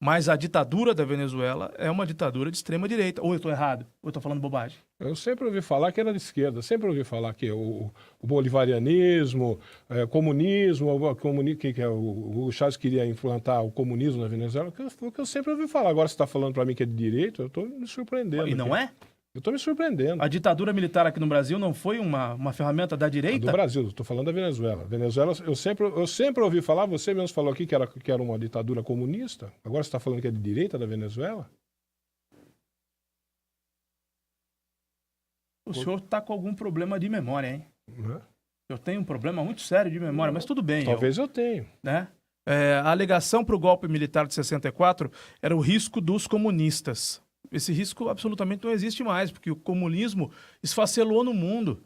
Mas a ditadura da Venezuela é uma ditadura de extrema-direita. Ou eu estou errado? Ou eu estou falando bobagem? Eu sempre ouvi falar que era de esquerda. Sempre ouvi falar que o bolivarianismo, comunismo, o Chávez queria implantar o comunismo na Venezuela. Foi o que eu sempre ouvi falar. Agora você está falando para mim que é de direita, eu estou me surpreendendo. E não é? Eu estou me surpreendendo. A ditadura militar aqui no Brasil não foi uma ferramenta da direita? Do Brasil, estou falando da Venezuela. Venezuela, eu sempre ouvi falar, você mesmo falou aqui que era uma ditadura comunista. Agora você está falando que é de direita da Venezuela? O senhor está com algum problema de memória, hein? Uhum. Eu tenho um problema muito sério de memória, mas tudo bem. Talvez eu tenha. Né? A alegação para o golpe militar de 64 era o risco dos comunistas. Esse risco absolutamente não existe mais, porque o comunismo esfacelou no mundo.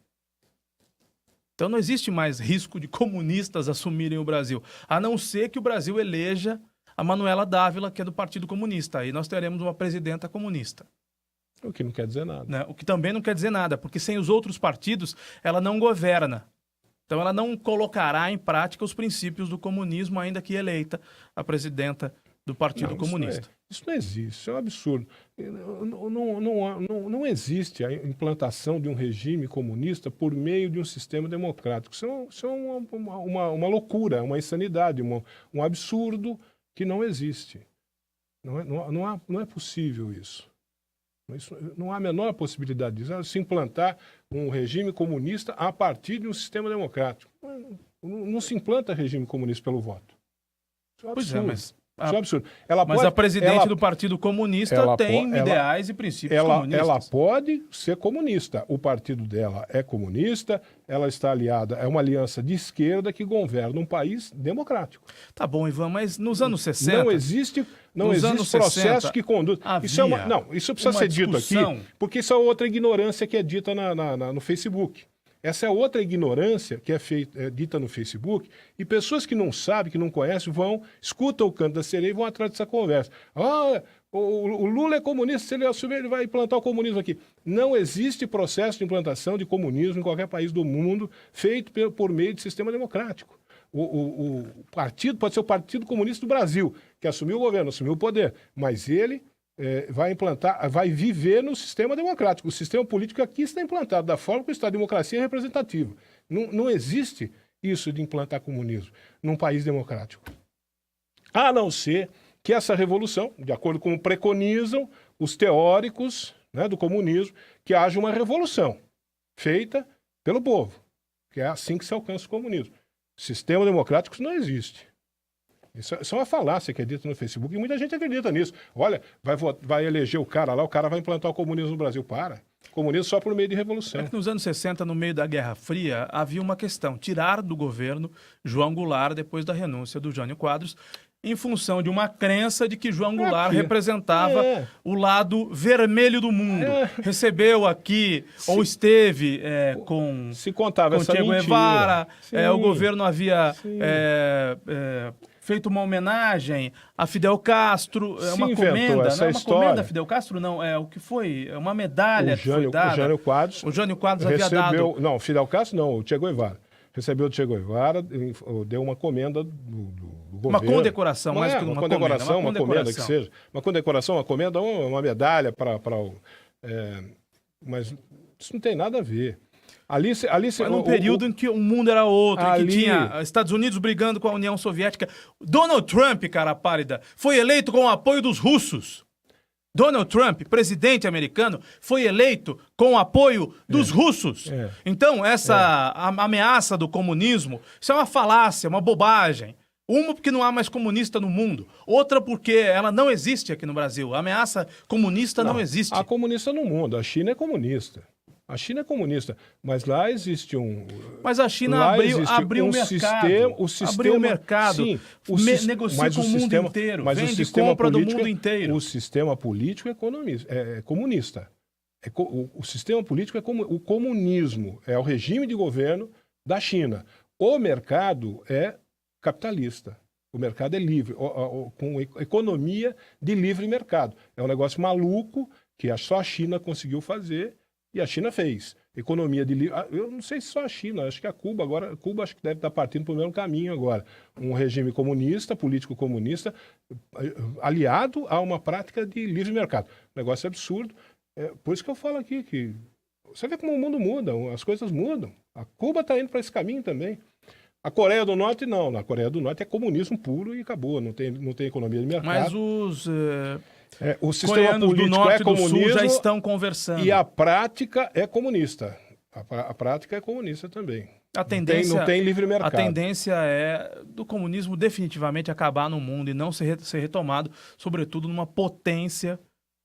Então não existe mais risco de comunistas assumirem o Brasil, a não ser que o Brasil eleja a Manuela Dávila, que é do Partido Comunista. Aí nós teremos uma presidenta comunista. O que não quer dizer nada. Né? O que também não quer dizer nada, porque sem os outros partidos ela não governa. Então ela não colocará em prática os princípios do comunismo, ainda que eleita a presidenta do Partido Comunista. Isso não existe, isso é um absurdo. Não existe a implantação de um regime comunista por meio de um sistema democrático. Isso é uma loucura, uma insanidade, um absurdo que não existe. Não é possível isso. Não há a menor possibilidade disso. Se implantar um regime comunista a partir de um sistema democrático. Não se implanta regime comunista pelo voto. Isso é absurdo. Pois é, mas... Isso é absurdo. A presidente do Partido Comunista tem ideais e princípios comunistas. Ela pode ser comunista. O partido dela é comunista, ela está aliada, é uma aliança de esquerda que governa um país democrático. Tá bom, Ivan, mas nos anos 60... Não existe processo que conduz... Isso precisa ser dito aqui, porque isso é outra ignorância que é dita no Facebook. Essa é outra ignorância que é dita no Facebook, e pessoas que não sabem, que não conhecem, escutam o canto da sereia e vão atrás dessa conversa. O Lula é comunista, se ele assumir, ele vai implantar o comunismo aqui. Não existe processo de implantação de comunismo em qualquer país do mundo feito por meio de sistema democrático. O partido pode ser o Partido Comunista do Brasil, que assumiu o governo, assumiu o poder, mas ele... vai viver no sistema democrático. O sistema político aqui está implantado da forma que está a democracia representativa. Não existe isso de implantar comunismo num país democrático. A não ser que essa revolução, de acordo com o que preconizam os teóricos, né, do comunismo, que haja uma revolução feita pelo povo, que é assim que se alcança o comunismo. Sistema democrático não existe. Isso é uma falácia que é dita no Facebook e muita gente acredita nisso. Olha, vai eleger o cara lá, o cara vai implantar o comunismo no Brasil. Comunismo só por meio de revolução. É que nos anos 60, no meio da Guerra Fria, havia uma questão. Tirar do governo João Goulart depois da renúncia do Jânio Quadros, em função de uma crença de que João Goulart representava o lado vermelho do mundo. Recebeu aqui, ou esteve com Che Guevara, o governo havia... feito uma homenagem a Fidel Castro, uma comenda, não é uma comenda a Fidel Castro, não, o que foi? É uma medalha que foi dada. O Jânio Quadros havia dado... Não, Fidel Castro não, o Che Guevara. Recebeu o Che Guevara, deu uma comenda do governo. Uma condecoração, mais que uma condecoração, uma comenda que seja. Uma condecoração, uma comenda, uma medalha para mas isso não tem nada a ver. Foi num período em que o mundo era outro, em que tinha Estados Unidos brigando com a União Soviética. Donald Trump, cara pálida, foi eleito com o apoio dos russos. Donald Trump, presidente americano, foi eleito com o apoio dos russos. Então, essa ameaça do comunismo, isso é uma falácia, uma bobagem. Uma porque não há mais comunista no mundo. Outra porque ela não existe aqui no Brasil. A ameaça comunista não existe. Há comunista no mundo. A China é comunista. A China é comunista, mas lá existe um... Mas a China abriu o mercado. Abriu o mercado. Sim, negocia com o mundo inteiro. Mas vende o sistema compra do político, mundo inteiro. O sistema político é comunista. O sistema político o comunismo. É o regime de governo da China. O mercado é capitalista. O mercado é livre, com economia de livre mercado. É um negócio maluco que só a China conseguiu fazer. E a China fez. Economia de livre... Eu não sei se só a China, acho que a Cuba agora... Cuba acho que deve estar partindo para o mesmo caminho agora. Um regime comunista, político comunista, aliado a uma prática de livre mercado. Negócio absurdo. Por isso que eu falo aqui que... Você vê como o mundo muda, as coisas mudam. A Cuba está indo para esse caminho também. A Coreia do Norte, não. Na Coreia do Norte é comunismo puro e acabou. Não tem economia de mercado. Mas os... o sistema político do norte é comunismo, do sul já estão conversando. E a prática é comunista. A prática é comunista também. Não tem livre mercado. A tendência é do comunismo definitivamente acabar no mundo e não ser retomado, sobretudo numa potência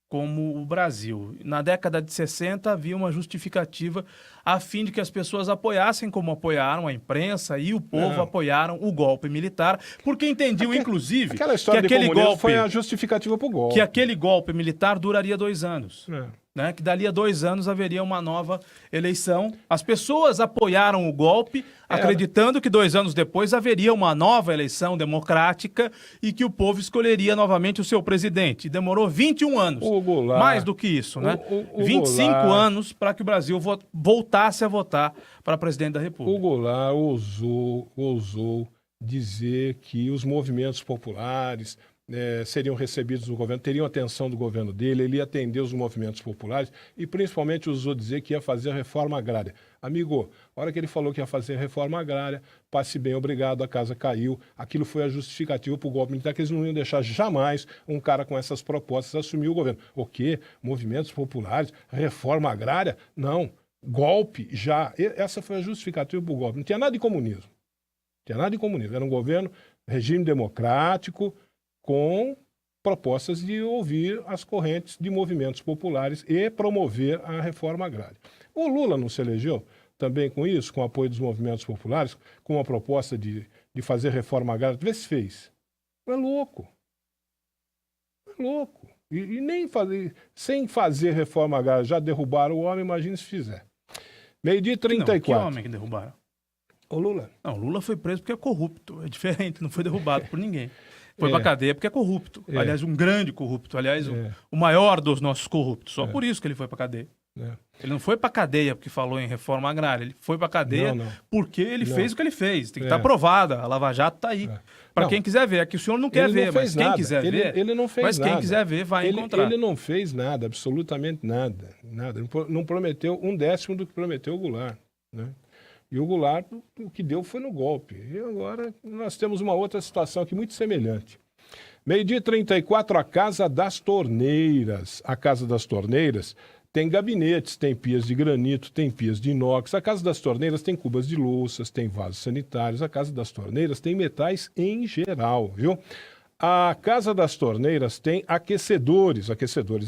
como o Brasil. Na década de 60 havia uma justificativa a fim de que as pessoas apoiassem, como apoiaram a imprensa e o povo apoiaram o golpe militar, porque entendiam, inclusive, aquela história que aquele golpe foi a justificativa para o golpe. Que aquele golpe militar duraria 2 anos. Né? Que dali a 2 anos haveria uma nova eleição. As pessoas apoiaram o golpe, acreditando que 2 anos depois haveria uma nova eleição democrática e que o povo escolheria novamente o seu presidente. E demorou 21 anos. Mais do que isso, né? 25 anos para que o Brasil voltasse a votar para presidente da República. O Goulart ousou dizer que os movimentos populares seriam recebidos no governo, teriam atenção do governo dele, ele ia atender os movimentos populares e principalmente ousou dizer que ia fazer a reforma agrária. Amigo, a hora que ele falou que ia fazer a reforma agrária, passe bem, obrigado, a casa caiu, aquilo foi a justificativa para o golpe militar, que eles não iam deixar jamais um cara com essas propostas assumir o governo. O quê? Movimentos populares? Reforma agrária? Não. Golpe, já. Essa foi a justificativa para o golpe. Não tinha nada de comunismo. Era um governo, regime democrático, com propostas de ouvir as correntes de movimentos populares e promover a reforma agrária. O Lula não se elegeu também com isso, com o apoio dos movimentos populares, com uma proposta de fazer reforma agrária? Vê se fez. É louco. E nem sem fazer reforma agrária já derrubaram o homem, imagine se fizer. 12h34. Que homem que derrubaram? O Lula. Não, o Lula foi preso porque é corrupto. É diferente, não foi derrubado por ninguém. Foi pra cadeia porque é corrupto. Aliás, um grande corrupto. Aliás, o maior dos nossos corruptos. Só por isso que ele foi pra cadeia. Ele não foi pra cadeia porque falou em reforma agrária. Ele foi pra cadeia porque ele fez o que ele fez. Tem que estar provada. A Lava Jato tá aí. Pra quem quiser ver. É que o senhor não quer ver, mas quem quiser ver... Ele não fez nada. Mas quem quiser ver vai encontrar. Ele não fez nada, absolutamente nada. Não prometeu 1/10 do que prometeu o Goulart, né? E o Goulart, o que deu foi no golpe. E agora nós temos uma outra situação aqui muito semelhante. 12h34, a Casa das Torneiras. A Casa das Torneiras tem gabinetes, tem pias de granito, tem pias de inox. A Casa das Torneiras tem cubas de louças, tem vasos sanitários. A Casa das Torneiras tem metais em geral, viu? A Casa das Torneiras tem aquecedores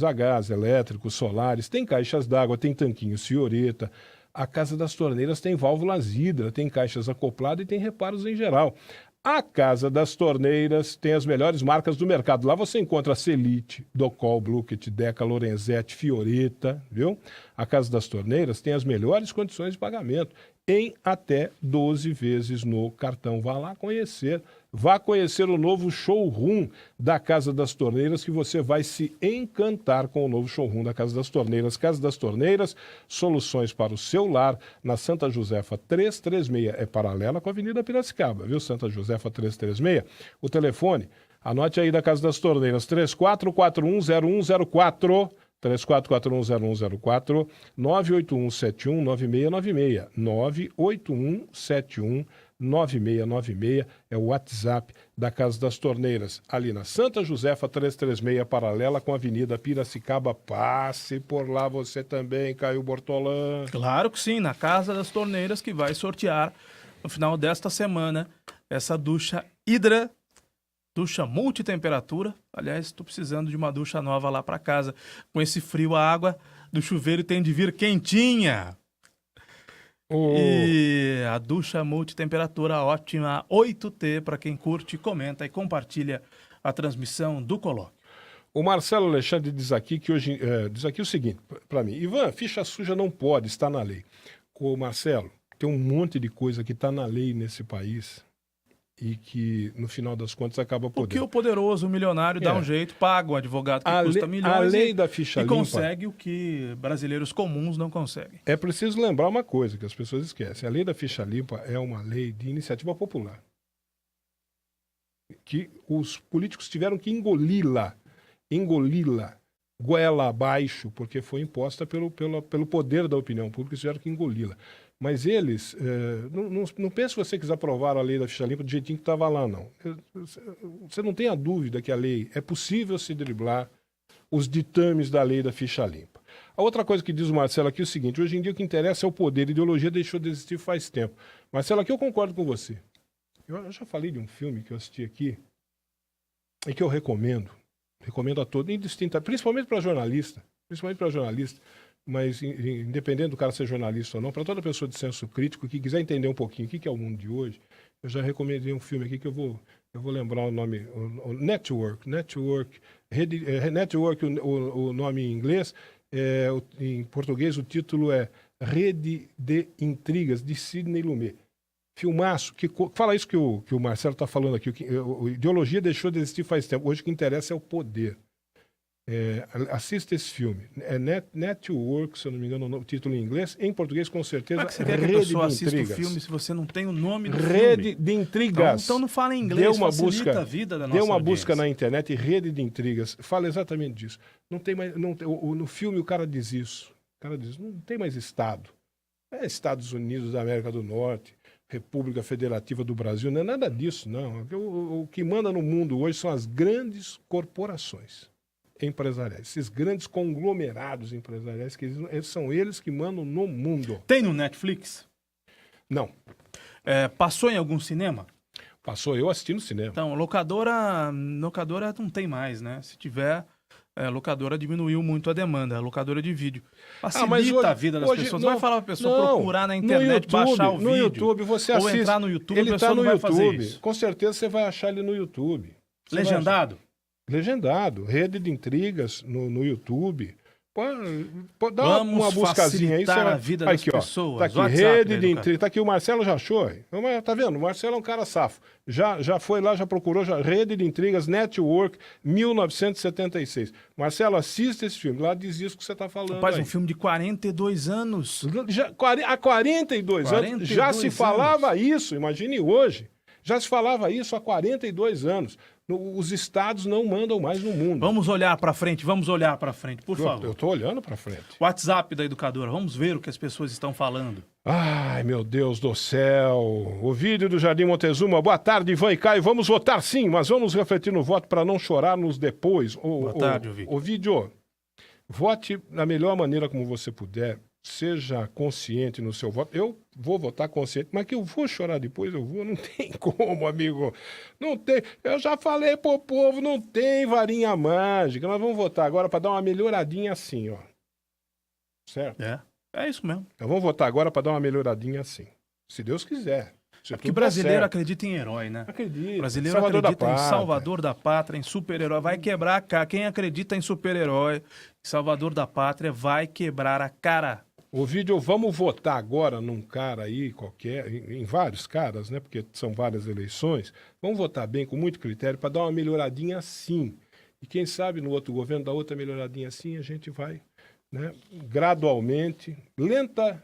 a gás, elétricos, solares, tem caixas d'água, tem tanquinhos Fioretta. A Casa das Torneiras tem válvulas Hidra, tem caixas acopladas e tem reparos em geral. A Casa das Torneiras tem as melhores marcas do mercado. Lá você encontra Celite, Docol, Bluket, Deca, Lorenzetti, Fioretta, viu? A Casa das Torneiras tem as melhores condições de pagamento, em até 12 vezes no cartão. Vá conhecer o novo showroom da Casa das Torneiras, que você vai se encantar com o novo showroom da Casa das Torneiras. Casa das Torneiras, soluções para o seu lar, na Santa Josefa 336, é paralela com a Avenida Piracicaba, viu? Santa Josefa 336. O telefone, anote aí da Casa das Torneiras, 34410104, 34410104, 981719696, 981719696 é o WhatsApp da Casa das Torneiras, ali na Santa Josefa 336, paralela com a Avenida Piracicaba. Passe por lá você também, Caio Bortolã. Claro que sim, na Casa das Torneiras, que vai sortear no final desta semana essa ducha Hidra, ducha multitemperatura. Aliás, estou precisando de uma ducha nova lá para casa. Com esse frio, a água do chuveiro tem de vir quentinha. E a ducha multitemperatura ótima 8T para quem curte, comenta e compartilha a transmissão do Colóquio. O Marcelo Alexandre diz aqui que hoje diz aqui o seguinte para mim: Ivan, ficha suja não pode, está na lei. Ô Marcelo, tem um monte de coisa que está na lei nesse país e que, no final das contas, acaba podendo. Porque o poderoso, o milionário, dá um jeito, paga um advogado que custa milhões a lei da ficha e limpa, consegue o que brasileiros comuns não conseguem. É preciso lembrar uma coisa que as pessoas esquecem. A lei da ficha limpa é uma lei de iniciativa popular, que os políticos tiveram que engoli-la, goela abaixo, porque foi imposta pelo poder da opinião pública, eles tiveram que engoli-la. Mas eles, não pense você que eles aprovaram a lei da ficha limpa do jeitinho que estava lá, não. Você não tem a dúvida que a lei é possível se driblar os ditames da lei da ficha limpa. A outra coisa que diz o Marcelo aqui é o seguinte: hoje em dia o que interessa é o poder, a ideologia deixou de existir faz tempo. Marcelo, aqui eu concordo com você. Eu já falei de um filme que eu assisti aqui e que eu recomendo a todos, principalmente para jornalista, mas independente do cara ser jornalista ou não, para toda pessoa de senso crítico que quiser entender um pouquinho o que é o mundo de hoje, eu já recomendei um filme aqui que eu vou lembrar o nome, o Network, o nome em inglês, em português o título é Rede de Intrigas, de Sidney Lumet. Filmaço, que fala isso que o Marcelo está falando aqui, a ideologia deixou de existir faz tempo, hoje o que interessa é o poder. Assista esse filme. É Network, se eu não me engano, o título em inglês. Em português, com certeza, como é que você quer que a pessoa assista o filme se você não tem o nome do Rede filme? de Intrigas. Então não fala em inglês, facilita a vida da nossa Dê uma audiência. busca na internet, Rede de Intrigas. Fala exatamente disso. Não tem mais, no filme o cara diz isso. O cara diz, não tem mais Estado. É Estados Unidos da América do Norte, República Federativa do Brasil, não é nada disso, não. O que manda no mundo hoje são as grandes corporações empresariais, esses grandes conglomerados empresariais, que são eles que mandam no mundo. Tem no Netflix? Não. Passou em algum cinema? Passou, eu assisti no cinema. Então, locadora não tem mais, né? Se tiver, locadora diminuiu muito a demanda, a locadora de vídeo. Facilita hoje, a vida das pessoas. Não vai falar para a pessoa procurar na internet, YouTube, baixar o vídeo. No YouTube, você ou assiste. entrar no YouTube, ele a pessoa tá no não vai YouTube. fazer isso. Com certeza você vai achar ele no YouTube. Legendado? Legendado. Rede de Intrigas no YouTube. Pode dar Vamos uma buscazinha aí. facilitar a vida das pessoas. Tá aqui, WhatsApp, Rede de Intrigas. Tá aqui, o Marcelo já achou. Tá vendo? O Marcelo é um cara safo. Já foi lá, já procurou. Rede de Intrigas, Network, 1976. Marcelo, assista esse filme. Lá diz isso que você tá falando. Rapaz, aí. um filme de 42 anos. Há 42 anos já se falava isso. Imagine hoje. Já se falava isso há 42 anos. Os estados não mandam mais no mundo. Vamos olhar para frente, por favor. Eu estou olhando para frente. WhatsApp da Educadora, vamos ver o que as pessoas estão falando. Ai, meu Deus do céu. O vídeo do Jardim Montezuma. Boa tarde, Ivan e Caio. Vamos votar sim, mas vamos refletir no voto para não chorarmos depois. Boa tarde, Ovidio. Ovidio, vote da melhor maneira como você puder. Seja consciente no seu voto. Eu vou votar consciente, mas que eu vou chorar depois, eu vou. Não tem como, amigo. Não tem. Eu já falei pro povo, não tem varinha mágica. Nós vamos votar agora para dar uma melhoradinha assim, ó. Certo? É isso mesmo. Nós vamos votar agora para dar uma melhoradinha assim. Se Deus quiser. Porque brasileiro acredita em herói, né? Acredita. Brasileiro acredita em Salvador da Pátria, em super-herói. Vai quebrar a cara. Quem acredita em super-herói, Salvador da Pátria, vai quebrar a cara. Ovidio, vamos votar agora num cara aí qualquer, em vários caras, né? Porque são várias eleições. Vamos votar bem, com muito critério, para dar uma melhoradinha assim. E quem sabe no outro governo dar outra melhoradinha assim, a gente vai, né? Gradualmente, lenta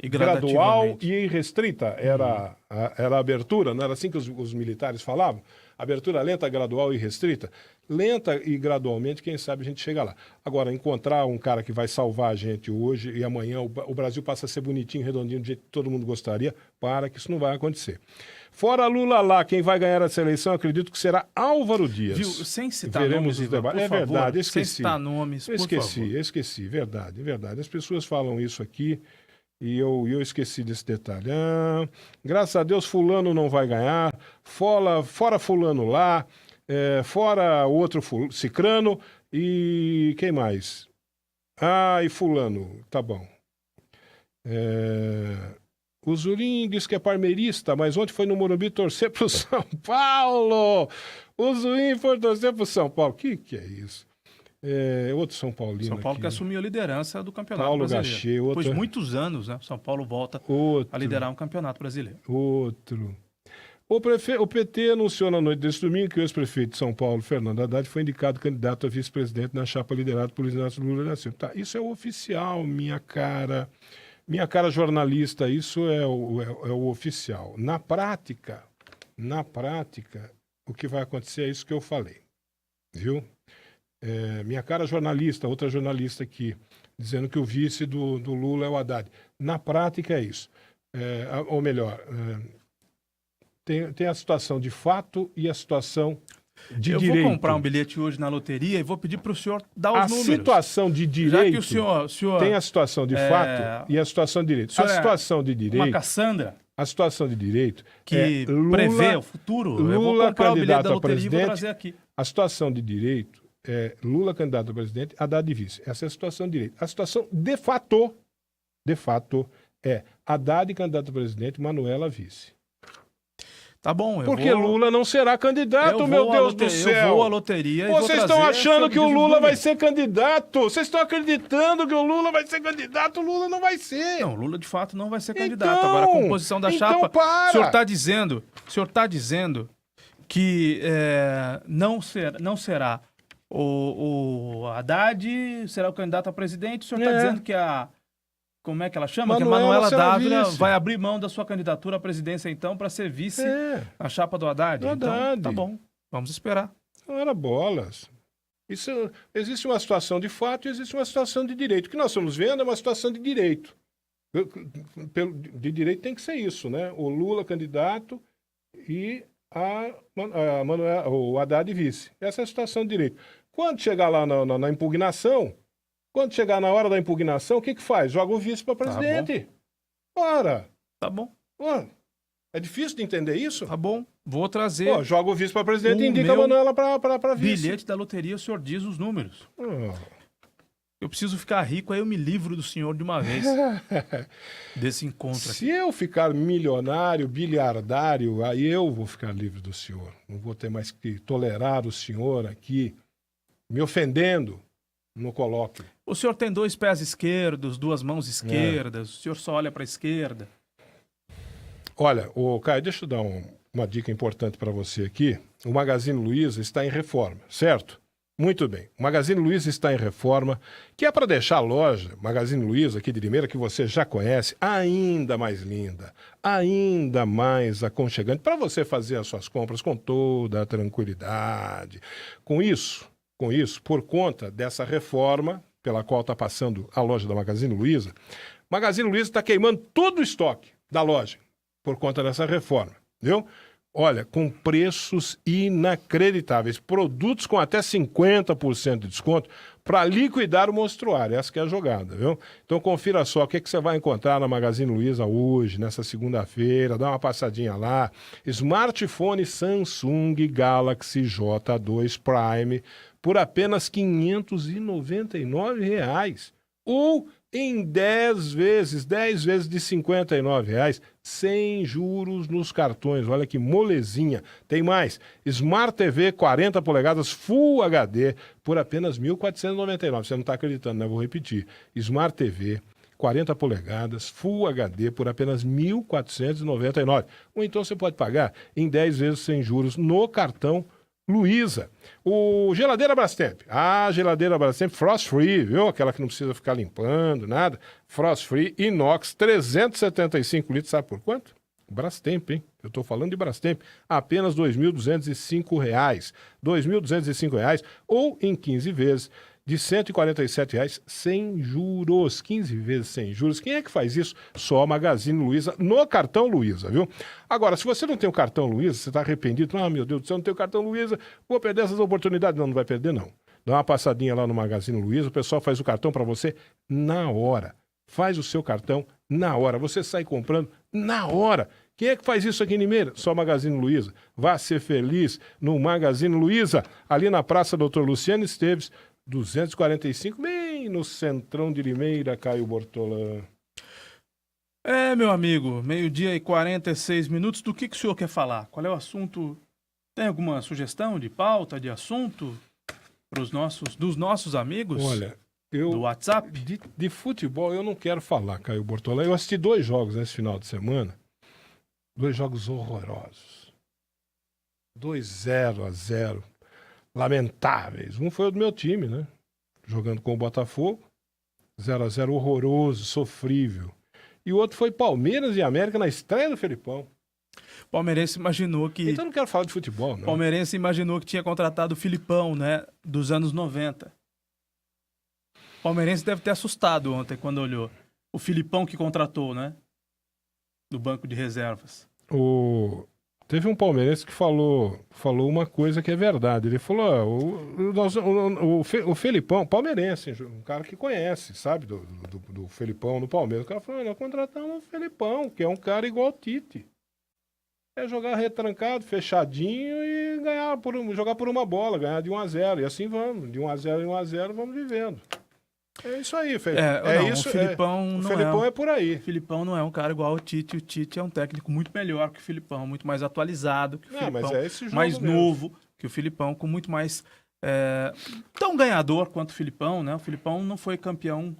E gradual gradativamente. e restrita era a abertura, não era assim que os militares falavam? Abertura lenta, gradual e restrita? Lenta e gradualmente, quem sabe a gente chega lá. Agora, encontrar um cara que vai salvar a gente hoje e amanhã o Brasil passa a ser bonitinho, redondinho, do jeito que todo mundo gostaria, para que isso não vai acontecer. Fora Lula lá, quem vai ganhar essa eleição, acredito que será Álvaro Dias. Viu? Sem citar Veremos nomes, os Ivan, debates. por É favor, verdade, eu sem esqueci. citar nomes, por favor. Eu esqueci, verdade, verdade. As pessoas falam isso aqui e eu esqueci desse detalhe. Graças a Deus, fulano não vai ganhar, fora fulano lá, fora outro cicrano e quem mais? E fulano, tá bom. O Zurim diz que é parmeirista, mas ontem foi no Morumbi torcer pro São Paulo. O Zurim foi torcer pro São Paulo. Que é isso? Outro São Paulino São Paulo aqui. que assumiu a liderança do Campeonato Paulo Brasileiro. Gachê, Depois de muitos anos, né? São Paulo volta a liderar um Campeonato Brasileiro. Outro. O PT anunciou na noite desse domingo que o ex-prefeito de São Paulo, Fernando Haddad, foi indicado candidato a vice-presidente na chapa liderada por Luiz Inácio Lula da Silva. Tá, isso é o oficial, minha cara jornalista, isso é o oficial. Na prática, o que vai acontecer é isso que eu falei, viu? Minha cara jornalista, outra jornalista aqui, dizendo que o vice do Lula é o Haddad. Na prática é isso. Ou melhor, tem a situação de fato e a situação de direito. Eu vou comprar um bilhete hoje na loteria e vou pedir para o senhor dar os números. A situação de direito... Já que o senhor tem a situação de fato e a situação de direito. A situação de direito... Uma Cassandra. A situação de direito... Que Lula, prevê o futuro. Eu vou comprar o bilhete da loteria e vou trazer aqui. A situação de direito é Lula candidato a presidente, Haddad vice. Essa é a situação de direito. A situação de fato é Haddad candidato a presidente, Manuela vice. Tá bom, porque Lula não será candidato, meu Deus do céu. Eu vou à loteria e Vocês estão achando que o Lula vai ser candidato? Vocês estão acreditando que o Lula vai ser candidato? O Lula não vai ser. Não, o Lula de fato não vai ser candidato. Agora, a composição da chapa... Para. O senhor está dizendo que não será o Haddad, será o candidato a presidente. O senhor está dizendo que como é que ela chama? Que a Manuela Dávila vai abrir mão da sua candidatura à presidência, então, para ser vice a chapa do Haddad. Então, tá bom. Vamos esperar. Ora bolas. Existe uma situação de fato e existe uma situação de direito. O que nós estamos vendo é uma situação de direito. De direito tem que ser isso, né? O Lula candidato e o Haddad vice. Essa é a situação de direito. Quando chegar lá na impugnação... Quando chegar na hora da impugnação, o que faz? Joga o vice para presidente. Ora. Tá bom. É difícil de entender isso? Tá bom. Vou trazer. Joga o vice para presidente e indica a Manuela para vice. Bilhete da loteria, o senhor diz os números. Eu preciso ficar rico, aí eu me livro do senhor de uma vez. Desse encontro aqui. Se eu ficar milionário, biliardário, aí eu vou ficar livre do senhor. Não vou ter mais que tolerar o senhor aqui me ofendendo no colóquio. O senhor tem 2 pés esquerdos, 2 mãos esquerdas, o senhor só olha para a esquerda. Olha, Caio, deixa eu dar uma dica importante para você aqui. O Magazine Luiza está em reforma, certo? Muito bem. O Magazine Luiza está em reforma, que é para deixar a loja Magazine Luiza aqui de Limeira, que você já conhece, ainda mais linda, ainda mais aconchegante, para você fazer as suas compras com toda a tranquilidade. Com isso, por conta dessa reforma pela qual está passando a loja da Magazine Luiza, Magazine Luiza está queimando todo o estoque da loja por conta dessa reforma, viu? Olha, com preços inacreditáveis, produtos com até 50% de desconto para liquidar o monstruário, essa que é a jogada, viu? Então confira só o que você vai encontrar na Magazine Luiza hoje, nessa segunda-feira, dá uma passadinha lá. Smartphone Samsung Galaxy J2 Prime por apenas R$ 599 ou em 10 vezes de R$ 59,00, sem juros nos cartões. Olha que molezinha. Tem mais. Smart TV 40 polegadas Full HD por apenas R$ 1.499. Você não está acreditando, né? Vou repetir. Smart TV 40 polegadas Full HD por apenas R$ 1.499. Ou então você pode pagar em 10 vezes sem juros no cartão Luiza. O geladeira Brastemp. A geladeira Brastemp Frost Free, viu? Aquela que não precisa ficar limpando, nada. Frost Free, inox, 375 litros, sabe por quanto? Brastemp, hein? Eu tô falando de Brastemp. Apenas R$ 2.205. R$ 2.205 ou em 15 vezes de R$ 147 sem juros. 15 vezes sem juros. Quem é que faz isso? Só a Magazine Luiza no cartão Luiza, viu? Agora, se você não tem o cartão Luiza, você está arrependido, meu Deus do céu, não tenho o cartão Luiza, vou perder essas oportunidades. Não, não vai perder, não. Dá uma passadinha lá no Magazine Luiza, o pessoal faz o cartão para você na hora. Faz o seu cartão na hora. Você sai comprando na hora. Quem é que faz isso aqui em Limeira? Só a Magazine Luiza. Vá ser feliz no Magazine Luiza, ali na Praça Dr. Luciano Esteves, 245, bem no centrão de Limeira, Caio Bortolã. Meu amigo, 12h e 46 minutos. Do que o senhor quer falar? Qual é o assunto? Tem alguma sugestão de pauta, de assunto dos nossos amigos? Olha, do WhatsApp? De futebol eu não quero falar, Caio Bortolã. Eu assisti 2 jogos nesse final de semana. 2 jogos horrorosos. 2-0-0. Lamentáveis. Um foi o do meu time, né? Jogando com o Botafogo. 0-0 horroroso, sofrível. E o outro foi Palmeiras e América na estreia do Felipão. O palmeirense imaginou que... Então eu não quero falar de futebol, não. O palmeirense imaginou que tinha contratado o Filipão, né? Dos anos 90. O palmeirense deve ter assustado ontem quando olhou. O Filipão que contratou, né? Do banco de reservas. Teve um palmeirense que falou uma coisa que é verdade. Ele falou, o Felipão, palmeirense, um cara que conhece, sabe, do Felipão no Palmeiras. O cara falou, nós contratamos o Felipão, que é um cara igual ao Tite. É jogar retrancado, fechadinho e jogar por uma bola, ganhar de 1-0. E assim vamos, de 1-0 em 1-0, vamos vivendo. É isso aí, Felipe. O Filipão o Felipão é por aí. O Filipão não é um cara igual ao Tite. O Tite é um técnico muito melhor que o Filipão, muito mais atualizado que o Filipão, mas é esse jogo mais mesmo. novo que o Filipão, com muito mais tão ganhador quanto o Filipão, né? O Filipão não foi campeão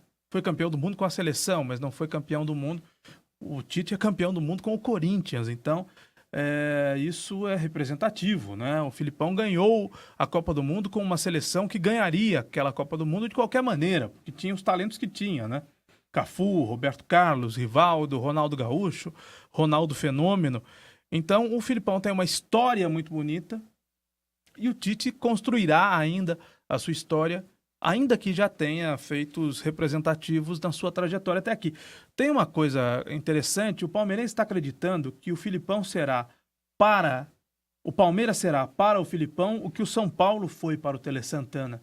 do mundo com a seleção, mas não foi campeão do mundo. O Tite é campeão do mundo com o Corinthians, então isso é representativo, né? O Filipão ganhou a Copa do Mundo com uma seleção que ganharia aquela Copa do Mundo de qualquer maneira, porque tinha os talentos que tinha, né? Cafu, Roberto Carlos, Rivaldo, Ronaldo Gaúcho, Ronaldo Fenômeno. Então, o Filipão tem uma história muito bonita e o Tite construirá ainda a sua história, ainda que já tenha feitos representativos na sua trajetória até aqui. Tem uma coisa interessante, o palmeirense está acreditando que o Filipão será para... O Palmeiras será para o Filipão o que o São Paulo foi para o Tele Santana.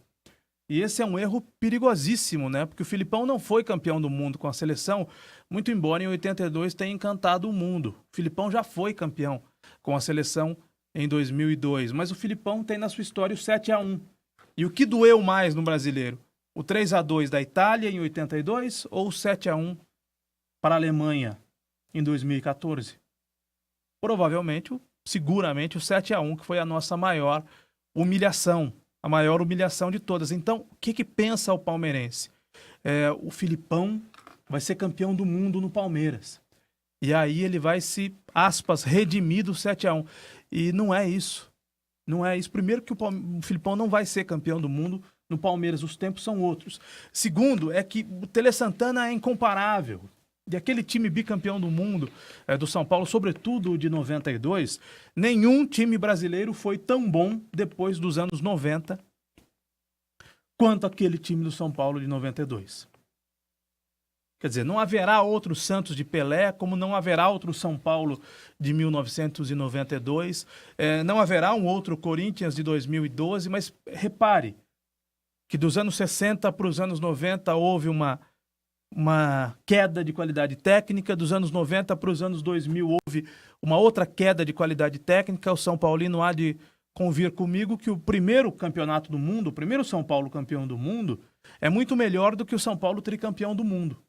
E esse é um erro perigosíssimo, né? Porque o Filipão não foi campeão do mundo com a seleção, muito embora em 82 tenha encantado o mundo. O Filipão já foi campeão com a seleção em 2002, mas o Filipão tem na sua história o 7-1. E o que doeu mais no brasileiro? O 3-2 da Itália em 82 ou o 7-1 para a Alemanha em 2014? Provavelmente, seguramente, o 7-1, que foi a nossa maior humilhação, a maior humilhação de todas. Então, o que pensa o palmeirense? O Filipão vai ser campeão do mundo no Palmeiras. E aí ele vai se, aspas, redimir do 7-1. E não é isso. Não é isso. Primeiro que o Filipão não vai ser campeão do mundo no Palmeiras, os tempos são outros. Segundo, é que o Tele Santana é incomparável. E aquele time bicampeão do mundo, do São Paulo, sobretudo de 92, nenhum time brasileiro foi tão bom depois dos anos 90 quanto aquele time do São Paulo de 92. Quer dizer, não haverá outro Santos de Pelé, como não haverá outro São Paulo de 1992, não haverá um outro Corinthians de 2012, mas repare que dos anos 60 para os anos 90 houve uma queda de qualidade técnica, dos anos 90 para os anos 2000 houve uma outra queda de qualidade técnica. O São Paulino há de convir comigo que o primeiro campeonato do mundo, o primeiro São Paulo campeão do mundo, é muito melhor do que o São Paulo tricampeão do mundo.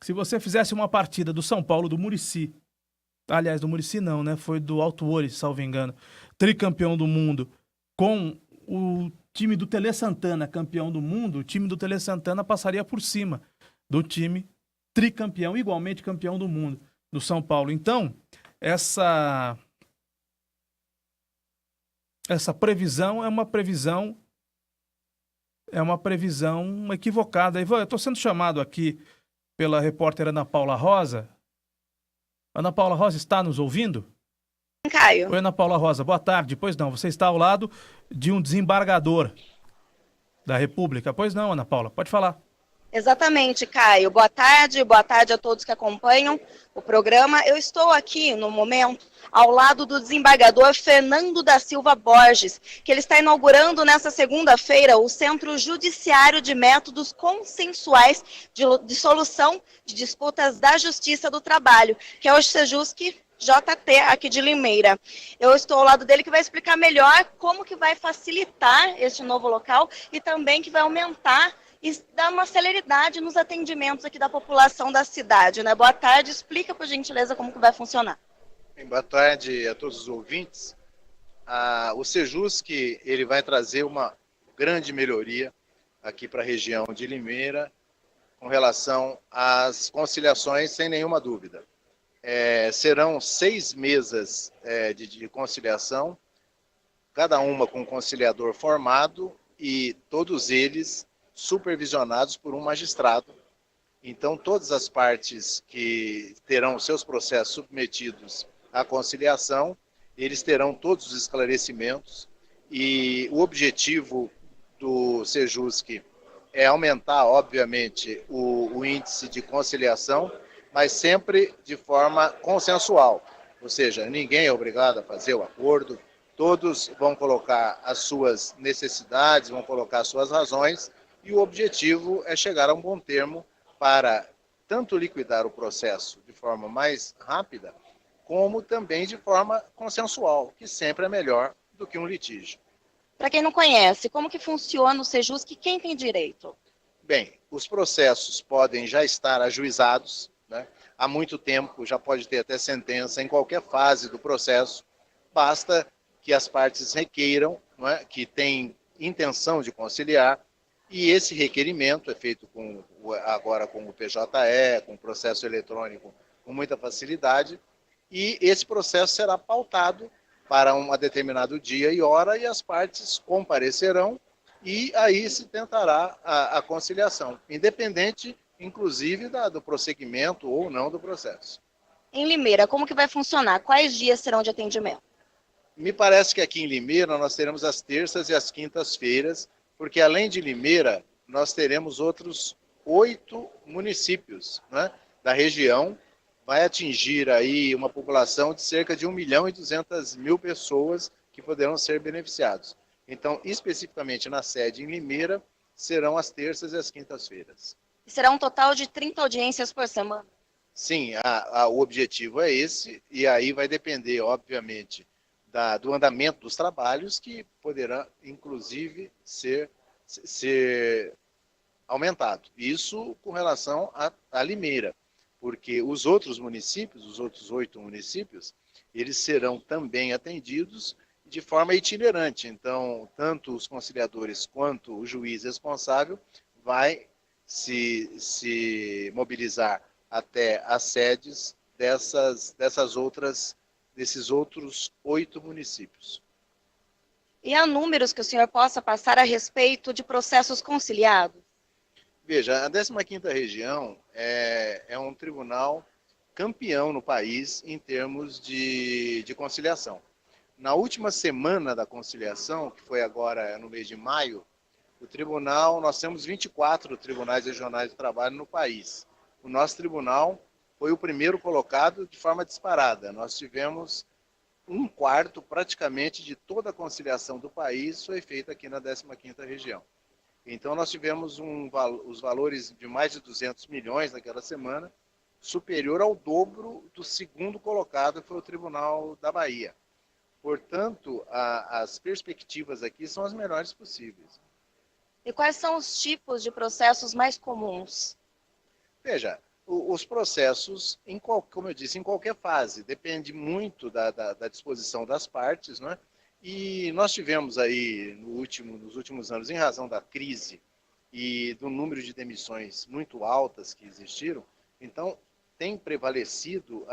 Se você fizesse uma partida do São Paulo, do Muricy, aliás, do Muricy não, né? Foi do Alto Ores, salvo engano, tricampeão do mundo, com o time do Tele Santana campeão do mundo, o time do Tele Santana passaria por cima do time tricampeão, igualmente campeão do mundo, do São Paulo. Então, essa essa previsão é uma previsão equivocada. Ivan, eu estou sendo chamado aqui pela repórter Ana Paula Rosa. Ana Paula Rosa está nos ouvindo? Caio. Oi, Ana Paula Rosa, boa tarde. Pois não, você está ao lado de um desembargador da República. Pois não, Ana Paula, pode falar. Exatamente, Caio. Boa tarde a todos que acompanham o programa. Eu estou aqui, no momento, ao lado do desembargador Fernando da Silva Borges, que ele está inaugurando nesta segunda-feira o Centro Judiciário de Métodos Consensuais de Solução de Disputas da Justiça do Trabalho, que é o Sejusc JT aqui de Limeira. Eu estou ao lado dele que vai explicar melhor como que vai facilitar este novo local e também que vai aumentar e dar uma celeridade nos atendimentos aqui da população da cidade, né? Boa tarde, explica por gentileza como que vai funcionar. Bem, boa tarde a todos os ouvintes. O Sejusc, ele vai trazer uma grande melhoria aqui para a região de Limeira com relação às conciliações, sem nenhuma dúvida. Serão 6 mesas de conciliação, cada uma com um conciliador formado e todos eles supervisionados por um magistrado. Então, todas as partes que terão seus processos submetidos à conciliação, eles terão todos os esclarecimentos e o objetivo do Sejusc é aumentar, obviamente, o índice de conciliação, mas sempre de forma consensual, ou seja, ninguém é obrigado a fazer o acordo, todos vão colocar as suas necessidades, vão colocar as suas razões, e o objetivo é chegar a um bom termo para tanto liquidar o processo de forma mais rápida, como também de forma consensual, que sempre é melhor do que um litígio. Para quem não conhece, como que funciona o Sejusc e quem tem direito? Bem, os processos podem já estar ajuizados, né? Há muito tempo, já pode ter até sentença em qualquer fase do processo, basta que as partes requeiram, não é? Que têm intenção de conciliar, e esse requerimento é feito agora com o PJE, com o processo eletrônico, com muita facilidade, e esse processo será pautado para um determinado dia e hora, e as partes comparecerão, e aí se tentará a conciliação, independente, inclusive, do prosseguimento ou não do processo. Em Limeira, como que vai funcionar? Quais dias serão de atendimento? Me parece que aqui em Limeira nós teremos as terças e as quintas-feiras, porque além de Limeira, nós teremos outros 8 municípios, né, da região. Vai atingir aí uma população de cerca de 1.200.000 pessoas que poderão ser beneficiados. Então, especificamente na sede em Limeira, serão as terças e as quintas-feiras. Será um total de 30 audiências por semana? Sim, o objetivo é esse, e aí vai depender, obviamente, do andamento dos trabalhos, que poderá, inclusive, ser aumentado. Isso com relação a Limeira, porque os outros municípios, os outros 8 municípios, eles serão também atendidos de forma itinerante. Então, tanto os conciliadores quanto o juiz responsável vai se mobilizar até as sedes desses outros 8 municípios. E há números que o senhor possa passar a respeito de processos conciliados? Veja, a 15ª Região é um tribunal campeão no país em termos de conciliação. Na última semana da conciliação, que foi agora no mês de maio, nós temos 24 tribunais regionais de trabalho no país. O nosso tribunal foi o primeiro colocado de forma disparada. Nós tivemos 1/4 praticamente de toda a conciliação do país foi feita aqui na 15ª Região. Então nós tivemos os valores de mais de 200 milhões naquela semana, superior ao dobro do segundo colocado, que foi o Tribunal da Bahia. Portanto, as perspectivas aqui são as melhores possíveis. E quais são os tipos de processos mais comuns? Veja, os processos, como eu disse, em qualquer fase, depende muito da disposição das partes, né? E nós tivemos aí, nos últimos anos, em razão da crise e do número de demissões muito altas que existiram, então tem prevalecido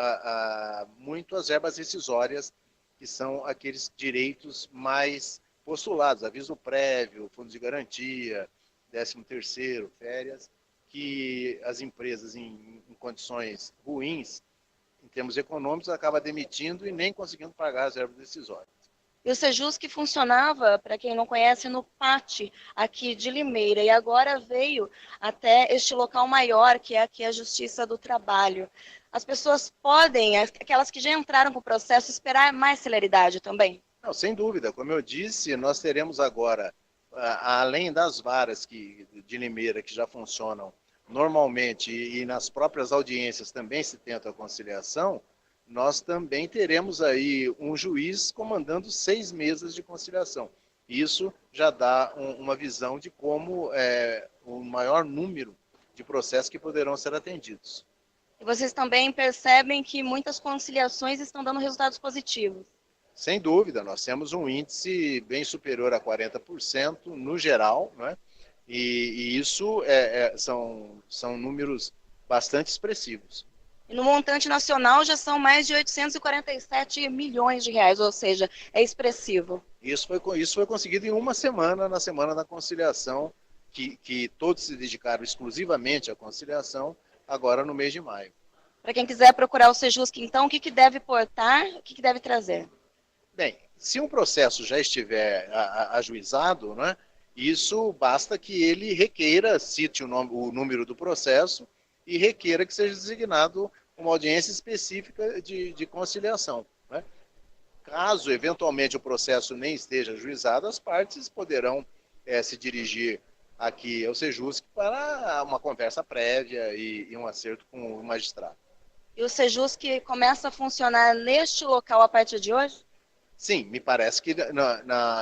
muito as verbas rescisórias que são aqueles direitos mais postulados, aviso prévio, fundo de garantia, 13º, férias, que as empresas em condições ruins, em termos econômicos, acabam demitindo e nem conseguindo pagar as verbas decisórias. E o Sejusc funcionava, para quem não conhece, no PAT, aqui de Limeira, e agora veio até este local maior, que é aqui a Justiça do Trabalho. As pessoas podem, aquelas que já entraram com o processo, esperar mais celeridade também? Não, sem dúvida. Como eu disse, nós teremos agora, além das varas de Limeira que já funcionam normalmente e nas próprias audiências também se tenta a conciliação, nós também teremos aí um juiz comandando 6 mesas de conciliação. Isso já dá uma visão de como o maior número de processos que poderão ser atendidos. E vocês também percebem que muitas conciliações estão dando resultados positivos? Sem dúvida, nós temos um índice bem superior a 40% no geral, né? E isso são números bastante expressivos. E no montante nacional já são mais de 847 milhões de reais, ou seja, é expressivo. Isso foi conseguido em uma semana, na Semana da Conciliação, que todos se dedicaram exclusivamente à conciliação, agora no mês de maio. Para quem quiser procurar o Sejusc, então, o que deve portar, o que deve trazer? Bem, se um processo já estiver ajuizado, né, isso basta que ele requeira, cite o número do processo, e requeira que seja designado uma audiência específica de conciliação, né? Caso, eventualmente, o processo nem esteja ajuizado, as partes poderão se dirigir aqui ao Sejusc para uma conversa prévia e um acerto com o magistrado. E o Sejusc começa a funcionar neste local a partir de hoje? Sim, me parece que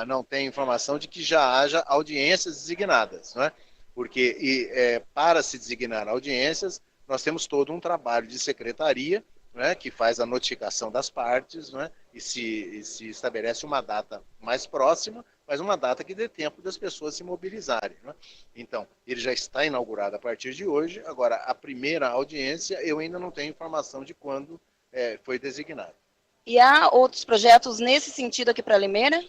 não tem informação de que já haja audiências designadas, não é? Porque para se designar audiências, nós temos todo um trabalho de secretaria, né, que faz a notificação das partes, né, e se estabelece uma data mais próxima, mas uma data que dê tempo das pessoas se mobilizarem, né? Então, ele já está inaugurado a partir de hoje. Agora, a primeira audiência, eu ainda não tenho informação de quando foi designado. E há outros projetos nesse sentido aqui para Limeira?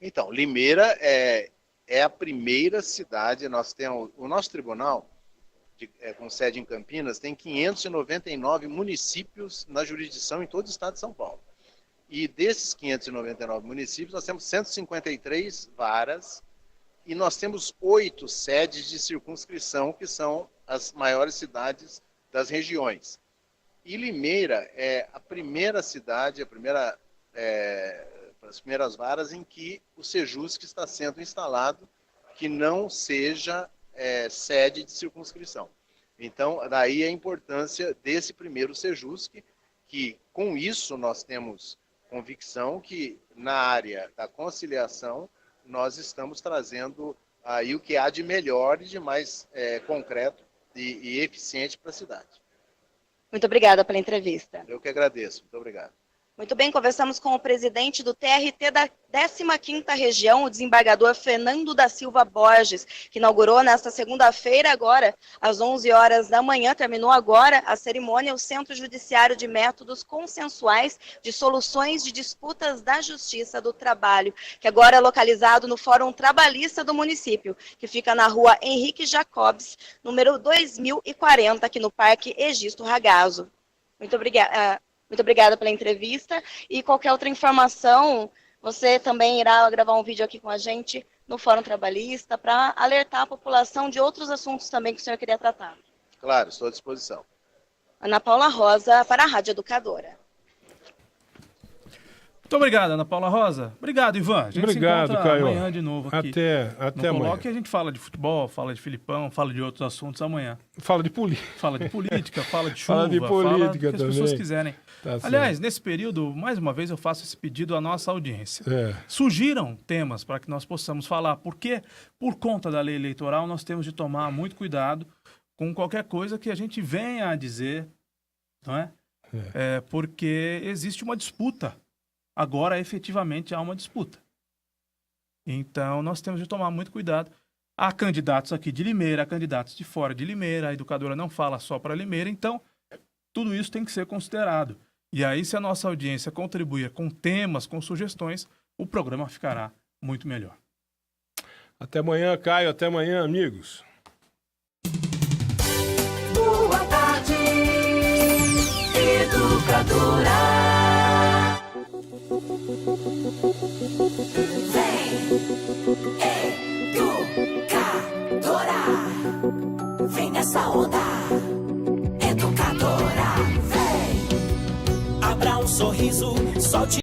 Então, Limeira é a primeira cidade. Nós temos o nosso tribunal, com sede em Campinas, tem 599 municípios na jurisdição em todo o estado de São Paulo. E desses 599 municípios, nós temos 153 varas e nós temos 8 sedes de circunscrição, que são as maiores cidades das regiões. E Limeira é a primeira cidade, as primeiras varas em que o Sejusc está sendo instalado, que não seja sede de circunscrição. Então, daí a importância desse primeiro Sejusc, que com isso nós temos convicção que na área da conciliação nós estamos trazendo aí o que há de melhor e de mais concreto e eficiente para a cidade. Muito obrigada pela entrevista. Eu que agradeço. Muito obrigado. Muito bem, conversamos com o presidente do TRT da 15ª Região, o desembargador Fernando da Silva Borges, que inaugurou nesta segunda-feira, agora, às 11 horas da manhã, terminou agora a cerimônia, o Centro Judiciário de Métodos Consensuais de Soluções de Disputas da Justiça do Trabalho, que agora é localizado no Fórum Trabalhista do município, que fica na rua Henrique Jacobs, número 2040, aqui no Parque Egisto Ragazzo. Muito obrigada pela entrevista e qualquer outra informação, você também irá gravar um vídeo aqui com a gente no Fórum Trabalhista para alertar a população de outros assuntos também que o senhor queria tratar. Claro, estou à disposição. Ana Paula Rosa, para a Rádio Educadora. Muito obrigado, Ana Paula Rosa. Obrigado, Ivan. A gente Obrigado, se encontra Caio. amanhã de novo aqui. Até no amanhã. Coloque a gente fala de futebol, fala de Filipão, fala de outros assuntos amanhã. Fala de política. Fala de política, fala de chuva, Fala de política fala do que as também. pessoas quiserem. Tá Aliás, certo. nesse período, mais uma vez eu faço esse pedido à nossa audiência. É. Sugiram temas para que nós possamos falar, porque por conta da lei eleitoral nós temos de tomar muito cuidado com qualquer coisa que a gente venha a dizer, não é? Porque existe uma disputa. Agora, efetivamente, há uma disputa. Então, nós temos de tomar muito cuidado. Há candidatos aqui de Limeira, há candidatos de fora de Limeira, a educadora não fala só para Limeira, então, tudo isso tem que ser considerado. E aí, se a nossa audiência contribuir com temas, com sugestões, o programa ficará muito melhor. Até amanhã, Caio. Até amanhã, amigos. Boa tarde, educadora. Vem, educadora. Vem nessa onda.